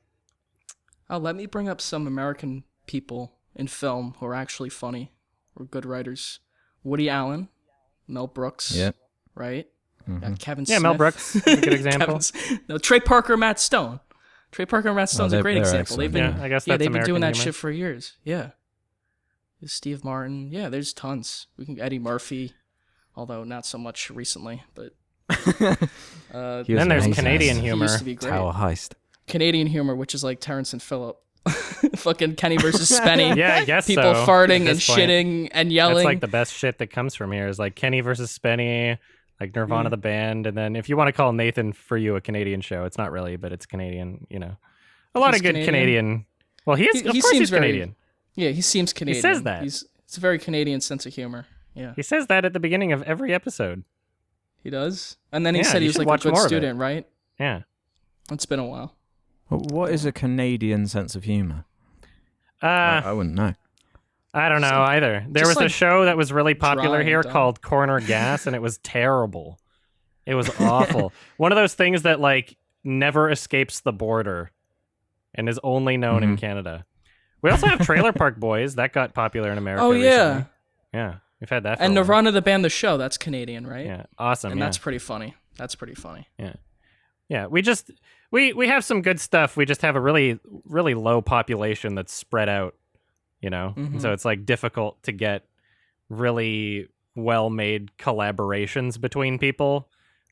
Let me bring up some American people in film who are actually funny or good writers. Woody Allen, Mel Brooks, Yeah. right? Mm-hmm. Kevin Yeah, Smith. Mel Brooks is a good example. No, Trey Parker, Matt Stone. Trey Parker and Matt Stone's a great they're example. excellent, They've been, Yeah, I guess that's they've been doing American that humor. shit for years. Yeah. Steve Martin. Yeah, there's tons. We can Eddie Murphy, although not so much recently, but He was Then there's amazing. Canadian he humor. used to be great. Tower Heist. Canadian humor, which is like Terrence and Phillip. Fucking Kenny versus Spenny. Yeah, I guess People so, at farting and this point. shitting and yelling. That's like the best shit that comes from here is like Kenny versus Spenny, like Nirvana the band, and then if you want to call Nathan for You a Canadian show, it's not really, but it's Canadian. You know, a lot He's of good Canadian? Canadian. Well, he is. He Of course, seems he's very- Canadian. Yeah, he seems Canadian. says that. It's a very Canadian sense of humor. Yeah, He says that at the beginning of every episode. he does. And then he Yeah, said he you was should like watch a good more of it. student, right? Yeah. It's been a while. What is a Canadian sense of humor? I wouldn't know. I don't know either. There was just a like show that was really dry popular and here dumb. called Corner Gas, and it was terrible. It was awful. One of those things that like never escapes the border and is only known in Canada. We also have Trailer Park Boys. That got popular in America Oh yeah, recently. Yeah. We've had that for and a while. Nirvana the band, the show, that's Canadian, right? Yeah. Awesome. and yeah. that's pretty funny. That's pretty funny. Yeah, we have some good stuff. We just have a really low population that's spread out, you know. And so it's like difficult to get really well-made collaborations between people.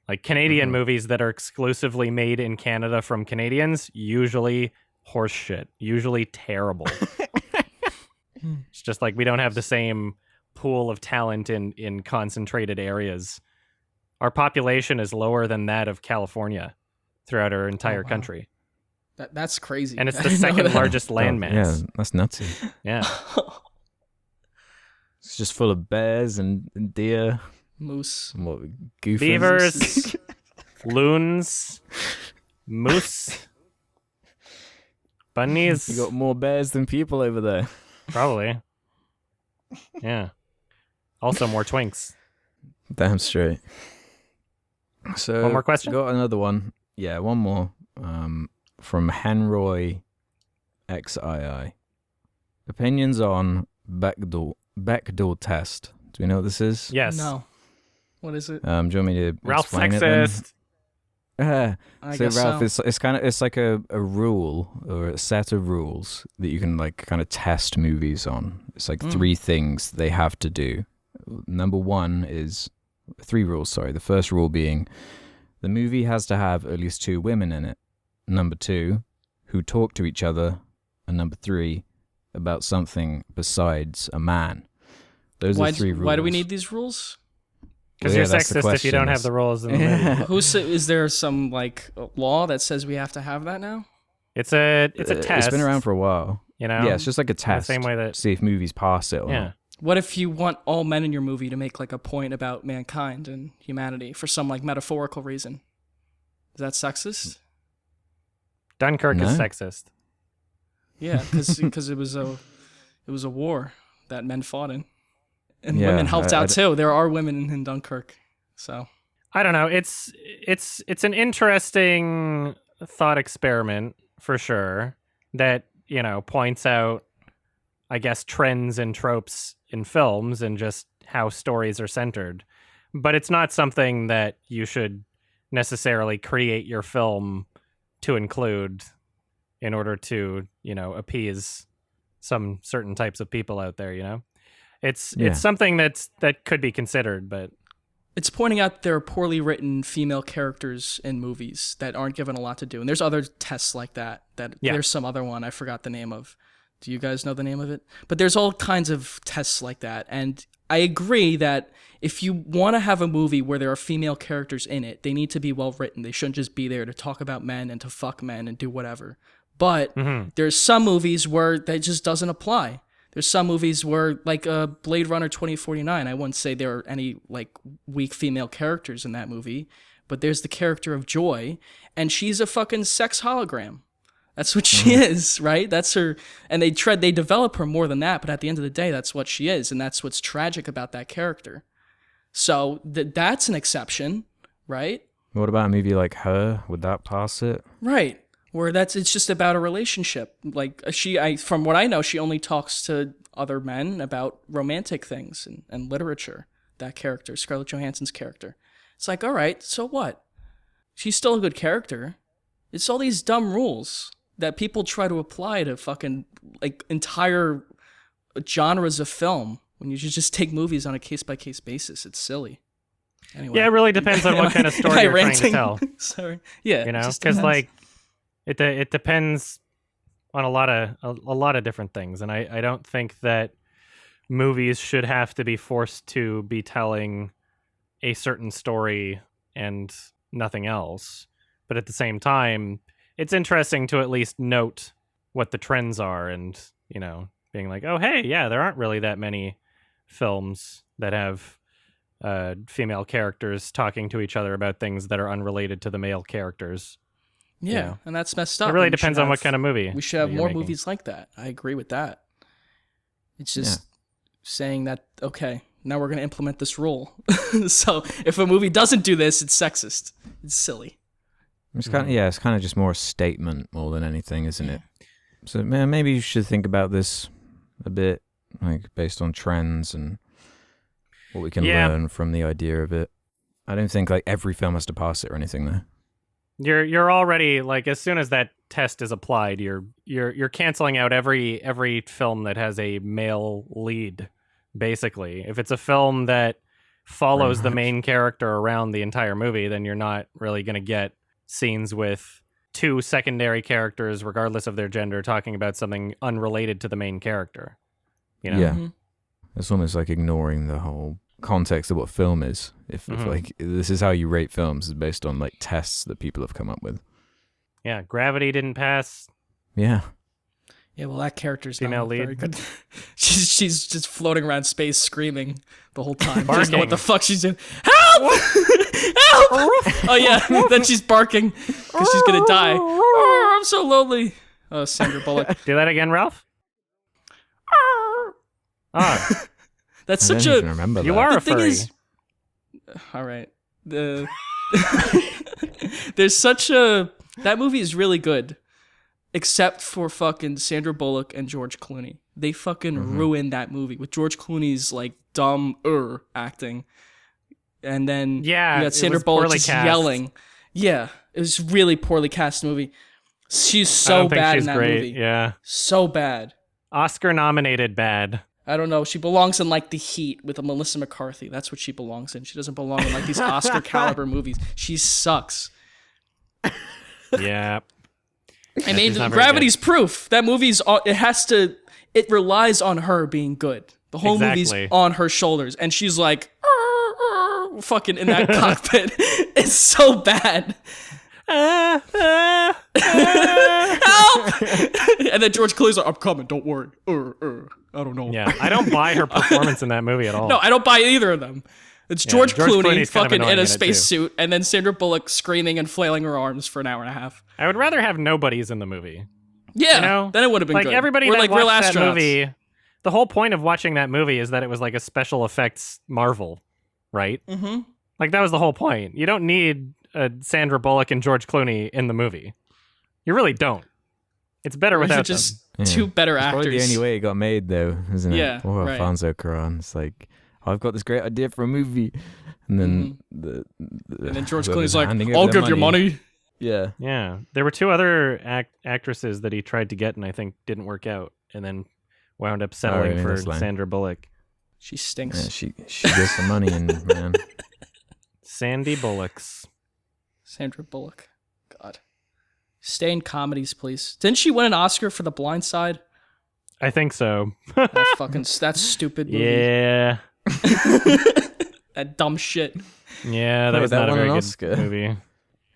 Like Canadian movies that are exclusively made in Canada from Canadians, usually horse shit, usually terrible. It's just like we don't have the same pool of talent in concentrated areas. Our population is lower than that of California throughout our entire wow. country. That's crazy. And it's I the didn't know second that. largest Yeah, landmass. that's nutsy. Yeah. It's just full of bears and deer. Moose. And what, goofers? Beavers, loons, moose, bunnies. You got more bears than people over there. Probably. Yeah. Also more twinks. Damn straight. So One more question? Got another one. Yeah, one more. From Henroy XII. Opinions on Bechdel test. Do we know what this is? Yes. No. What is it? Do you want me to Ralph explain it then? sexist. I So guess Ralph, so. it's like a rule or a set of rules that you can like kind of test movies on. It's like three things they have to do. Number one is three rules. Sorry, the first rule being the movie has to have at least two women in it. Number two, who talk to each other, and number three, about something besides a man. Those are three rules. Why do we need these rules? Because Well, you're yeah, that's the sexist if you don't question. have the roles in the movie. Is there some like law that says we have to have that now? It's a test. It's been around for a while. You know? Yeah, it's just like a test. same way that- see if movies pass it or Yeah. not. What if you want all men in your movie to make like a point about mankind and humanity for some like metaphorical reason? Is that sexist? Dunkirk is No. sexist. Yeah, because it was a war that men fought in, and Yeah, women helped I- out too. There are women in Dunkirk, so I don't know. It's an interesting thought experiment for sure that, you know, points out, I guess, trends and tropes in films and just how stories are centered. But it's not something that you should necessarily create your film to include in order to, you know, appease some certain types of people out there, you know? It's something that could be considered, but it's pointing out there are poorly written female characters in movies that aren't given a lot to do. And there's other tests like that. Yeah. There's some other one I forgot the name of. Do you guys know the name of it? But there's all kinds of tests like that. And I agree that if you want to have a movie where there are female characters in it, they need to be well written. They shouldn't just be there to talk about men and to fuck men and do whatever. But there's some movies where that just doesn't apply. There's some movies where, like Blade Runner 2049, I wouldn't say there are any like weak female characters in that movie, but there's the character of Joy, and she's a fucking sex hologram. That's what she is, right? That's her, and they develop her more than that, but at the end of the day, that's what she is, and that's what's tragic about that character. So that's an exception, right? What about a movie like Her? Would that pass it? Right. Where it's just about a relationship. Like from what I know, she only talks to other men about romantic things and literature. That character, Scarlett Johansson's character. It's like, all right, so what? She's still a good character. It's all these dumb rules that people try to apply to fucking like entire genres of film when you should just take movies on a case-by-case basis. It's silly. Anyway. Yeah, it really depends on what kind of story you're trying to tell. Sorry. Yeah. You know, because like it depends on a lot of different things, and I don't think that movies should have to be forced to be telling a certain story and nothing else. But at the same time, it's interesting to at least note what the trends are, and you know, being like, oh hey, yeah, there aren't really that many films that have female characters talking to each other about things that are unrelated to the male characters. Yeah, you know? And that's messed up. It really depends on what kind of movie. We should have more making. movies like that. I agree with that. It's just saying that, okay, now we're going to implement this rule. So if a movie doesn't do this, it's sexist. It's silly. It's kind of, it's kind of just more a statement more than anything, isn't it? So man, maybe you should think about this a bit, like based on trends and what we can learn from the idea of it. I don't think like every film has to pass it or anything though. You're already like, as soon as that test is applied, you're canceling out every film that has a male lead. Basically, if it's a film that follows the main character around the entire movie, then you're not really going to get scenes with two secondary characters, regardless of their gender, talking about something unrelated to the main character. You know? Yeah, it's almost like ignoring the whole context of what film is. If like this is how you rate films is based on like tests that people have come up with. Yeah, Gravity didn't pass. Yeah. Yeah, well, that character's female not lead. very good. she's just floating around space screaming the whole time. She doesn't know what the fuck she's doing. Help! Help! Oh yeah, then she's barking because she's gonna die. Oh, I'm so lonely. Oh, Sandra Bullock. Do that again, Ralph. That's I such don't a. even remember You that. are The a thing furry. is, all right. There's such a. That movie is really good. Except for fucking Sandra Bullock and George Clooney. They fucking ruined that movie with George Clooney's like dumb acting. And then you got Sandra Bullock just yelling. Yeah, it was really poorly cast movie. She's so bad in that movie. Yeah. So bad. Oscar nominated bad. I don't know. She belongs in like The Heat with a Melissa McCarthy. That's what she belongs in. She doesn't belong in like these Oscar caliber movies. She sucks. Yeah. I mean, Gravity's proof. That movie's it relies on her being good. The whole movie's on her shoulders, and she's like, fucking in that cockpit. It's so bad. Help! And then George Clooney's like, I'm coming, don't worry. I don't know. Yeah, I don't buy her performance in that movie at all. No, I don't buy either of them. It's George Clooney fucking in a space spacesuit, and then Sandra Bullock screaming and flailing her arms for an hour and a half. I would rather have nobodies in the movie. Yeah, you know? Then it would have been like good. Everybody We're that like watched real that astronauts. movie. The whole point of watching that movie is that it was like a special effects Marvel, right? Mm-hmm. Like that was the whole point. You don't need Sandra Bullock and George Clooney in the movie. You really don't. It's better without just them. two better actors. Probably the only way it got made, though, isn't it? Yeah, Or right. Alfonso Cuarón. It's like, I've got this great idea for a movie, and then and then George whoever's Clooney's like, handing over "I'll the give you money." Yeah. Yeah, there were two other actresses that he tried to get, and I think didn't work out, and then wound up settling for Sandra Bullock. She stinks. Yeah, she gets the money, and man, Sandy Bullocks. Sandra Bullock. God. Stay in comedies, please. Didn't she win an Oscar for The Blind Side? I think so. That stupid movie. Yeah. That dumb shit. Yeah, that Wait, was that not a won very an good Oscar? movie.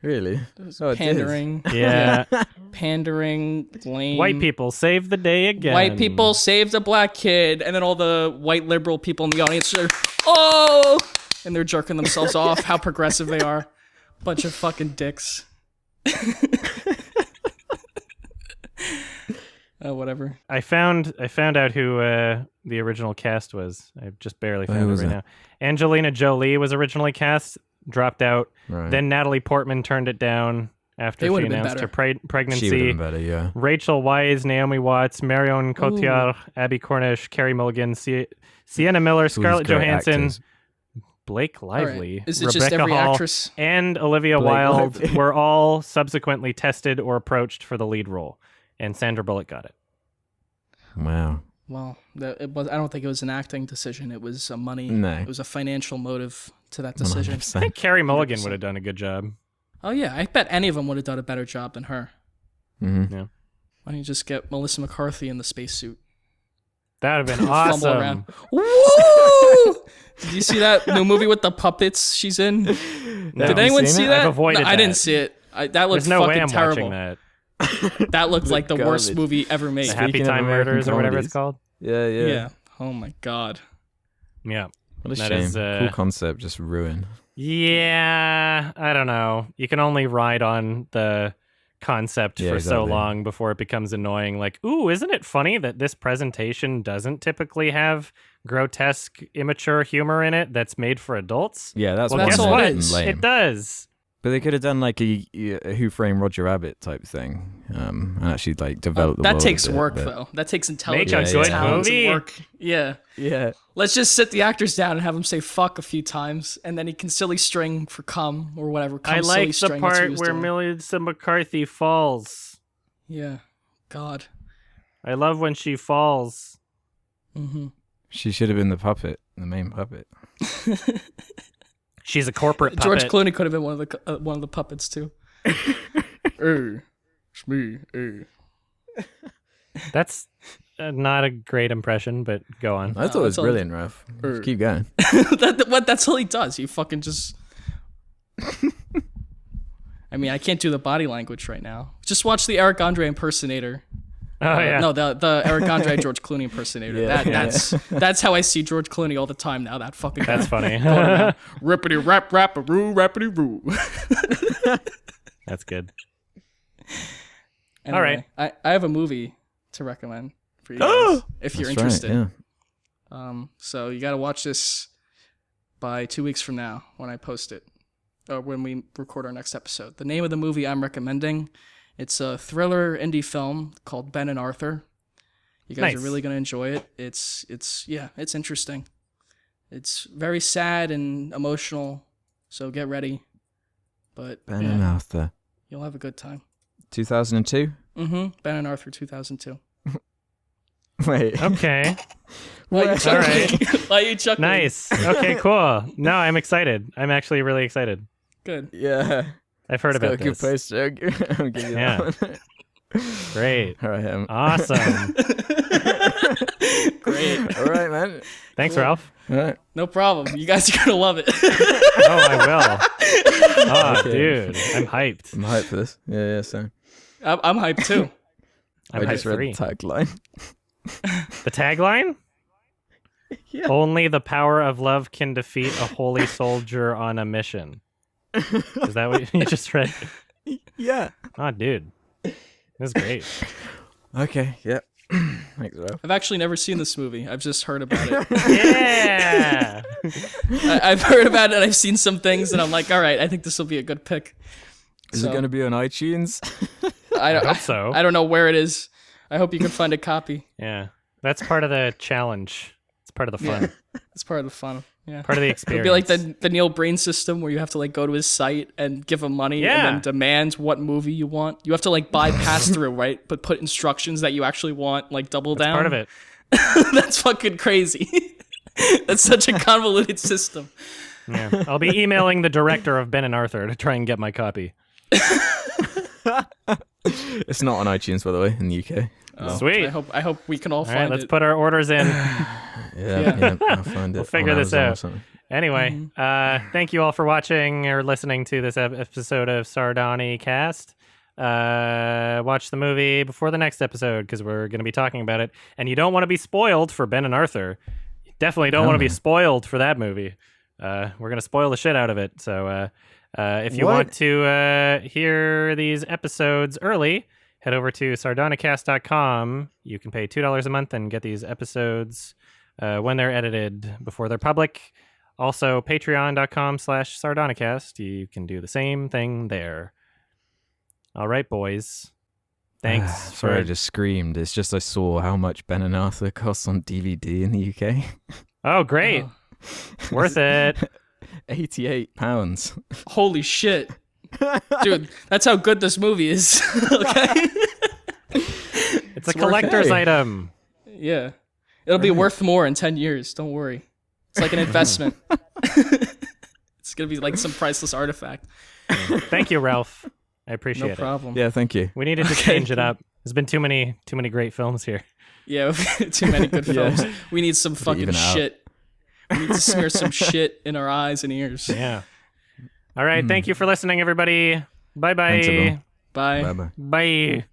really? Oh, it Pandering. Yeah. Pandering. Lame. White people save the day again. White people saved a black kid, and then all the white liberal people in the audience are, oh! And they're jerking themselves off. How progressive they are. Bunch of fucking dicks. Oh, whatever. I found out who the original cast was. I just barely found it was right it? now. Angelina Jolie was originally cast. dropped out. Right. Then Natalie Portman turned it down after They she would've been announced her better. She would pregnancy. have been better, yeah. Rachel Weisz, Naomi Watts, Marion Cotillard, Abby Cornish, Carey Mulligan, Sienna Miller, All these Scarlett great Johansson, actors. Blake Lively, Right. Is it Rebecca just every Hall, actress? and Olivia Blake Wilde Lively. were all subsequently tested or approached for the lead role, and Sandra Bullock got it. Wow. Well, it was. I don't think it was an acting decision. It was a money. No. It was a financial motive to that decision. 100%. I think Carey Mulligan would have done a good job. Oh yeah, I bet any of them would have done a better job than her. Mm-hmm. Yeah, Why don't you just get Melissa McCarthy in the spacesuit? that would have been Fumble awesome. around. Woo! Did you see that new movie with the puppets she's in? No. Did Have you anyone seen see it? that? I've avoided I didn't that. see it. That looked There's no way fucking I'm terrible. watching that. That looked like the worst Garbage. movie ever made. The Happy Speaking of Time American Murders or whatever comedies. it's called. Yeah. Yeah. Oh my god. Yeah. What a That shame. is, Cool concept, just ruined. Yeah, I don't know. You can only ride on the concept Yeah, for so exactly. long before it becomes annoying. Like, ooh, isn't it funny that this presentation doesn't typically have grotesque, immature humor in it that's made for adults? Yeah, that's Well, that's guess all what? it is. Lame. It does. But they could have done like a Who Framed Roger Rabbit type thing, and actually like develop the That world takes a bit, work but- though. That takes Make intelligence, a good talent, and movie. work. Yeah. Yeah. Let's just sit the actors down and have them say fuck a few times, and then he can silly string for cum or whatever. Cum, I silly like the string, that's what he part was where doing. Melissa McCarthy falls. Yeah. God. I love when she falls. Mm-hmm. She should have been the puppet, the main puppet. She's a corporate puppet. George Clooney could have been one of the puppets too. Hey, it's me. Hey. That's not a great impression, but go on. I thought it was that's all- brilliant, Ralph. Just keep going. That's all he does. He fucking just. I mean, I can't do the body language right now. Just watch the Eric Andre impersonator. Oh, yeah. No, the Eric Andre George Clooney impersonator. Yeah. That's how I see George Clooney all the time now. That fucking guy. That's funny. Rippity rap rap-a-roo rappity roo. That's good. Anyway, right. I have a movie to recommend for you guys if you're That's interested. Right, So you got to watch this by 2 weeks from now when I post it, or when we record our next episode. The name of the movie I'm recommending, it's a thriller indie film called Ben and Arthur. You guys Nice. are really gonna enjoy it. It's interesting. It's very sad and emotional, so get ready. But Ben and Arthur. you'll have a good time. 2002? Mm-hmm. Ben and Arthur 2002. Wait. Okay. Why are you All chuckling? Why are you chuckling? Nice. Okay, cool. No, I'm excited. I'm actually really excited. Good. Yeah. I've heard It's got about a good this. poster. I'll give you Yeah. that one. Great. All right, Awesome. Great. all right, man. Thanks, Ralph. All right. No problem. You guys are gonna love it. Oh, I will. Oh, Okay. dude. I'm hyped. I'm hyped for this. Yeah, so. I'm hyped too. I'm I just hyped read for the tagline. The tagline? Yeah. Only the power of love can defeat a holy soldier on a mission. Is that what you just read? Yeah. Oh, dude. This is great. Okay, yep. Thanks, Ralph. I've actually never seen this movie. I've just heard about it. Yeah. I've heard about it. And I've seen some things, and I'm like, all right, I think this will be a good pick. Is So, it going to be on iTunes? I hope so. I don't know where it is. I hope you can find a copy. Yeah. That's part of the challenge. It's part of the fun. It's part of the fun. Yeah. Part of the It'll experience. be like the Neil Brain system where you have to like go to his site and give him money Yeah. and then demand what movie you want. You have to like bypass through, right? But put instructions that you actually want, like double That's down. part of it. That's fucking crazy. That's such a convoluted system. Yeah. I'll be emailing the director of Ben and Arthur to try and get my copy. It's not on iTunes, by the way, in the UK. Sweet. I hope we can all All find right, let's it. put our orders in. Yeah, I'll find it. We'll figure on this Amazon or out. something. Anyway, thank you all for watching or listening to this episode of Sardonicast. Watch the movie before the next episode because we're going to be talking about it. And you don't want to be spoiled for Ben and Arthur. You definitely don't want to be spoiled for that movie. We're going to spoil the shit out of it. So if you want to hear these episodes early, head over to sardonicast.com. You can pay $2 a month and get these episodes when they're edited before they're public. Also, patreon.com/Sardonicast. You can do the same thing there. All right, boys. Thanks. Sorry, I just screamed. It's just I saw how much Ben and Arthur costs on DVD in the UK. Oh, great. Oh. Worth it. £88. Holy shit. Dude, that's how good this movie is. Okay? It's a collector's item. Yeah. It'll be worth more in 10 years. Don't worry. It's like an investment. It's going to be like some priceless artifact. Thank you, Ralph. I appreciate No problem. Yeah, thank you. We needed to change it up. There's been too many great films here. Yeah, too many good films. We need some fucking even out. shit. We need to smear some shit in our eyes and ears. Yeah. All right. Thank you for listening, everybody. Bye-bye. Thanks, everyone. Bye. Bye-bye. Bye.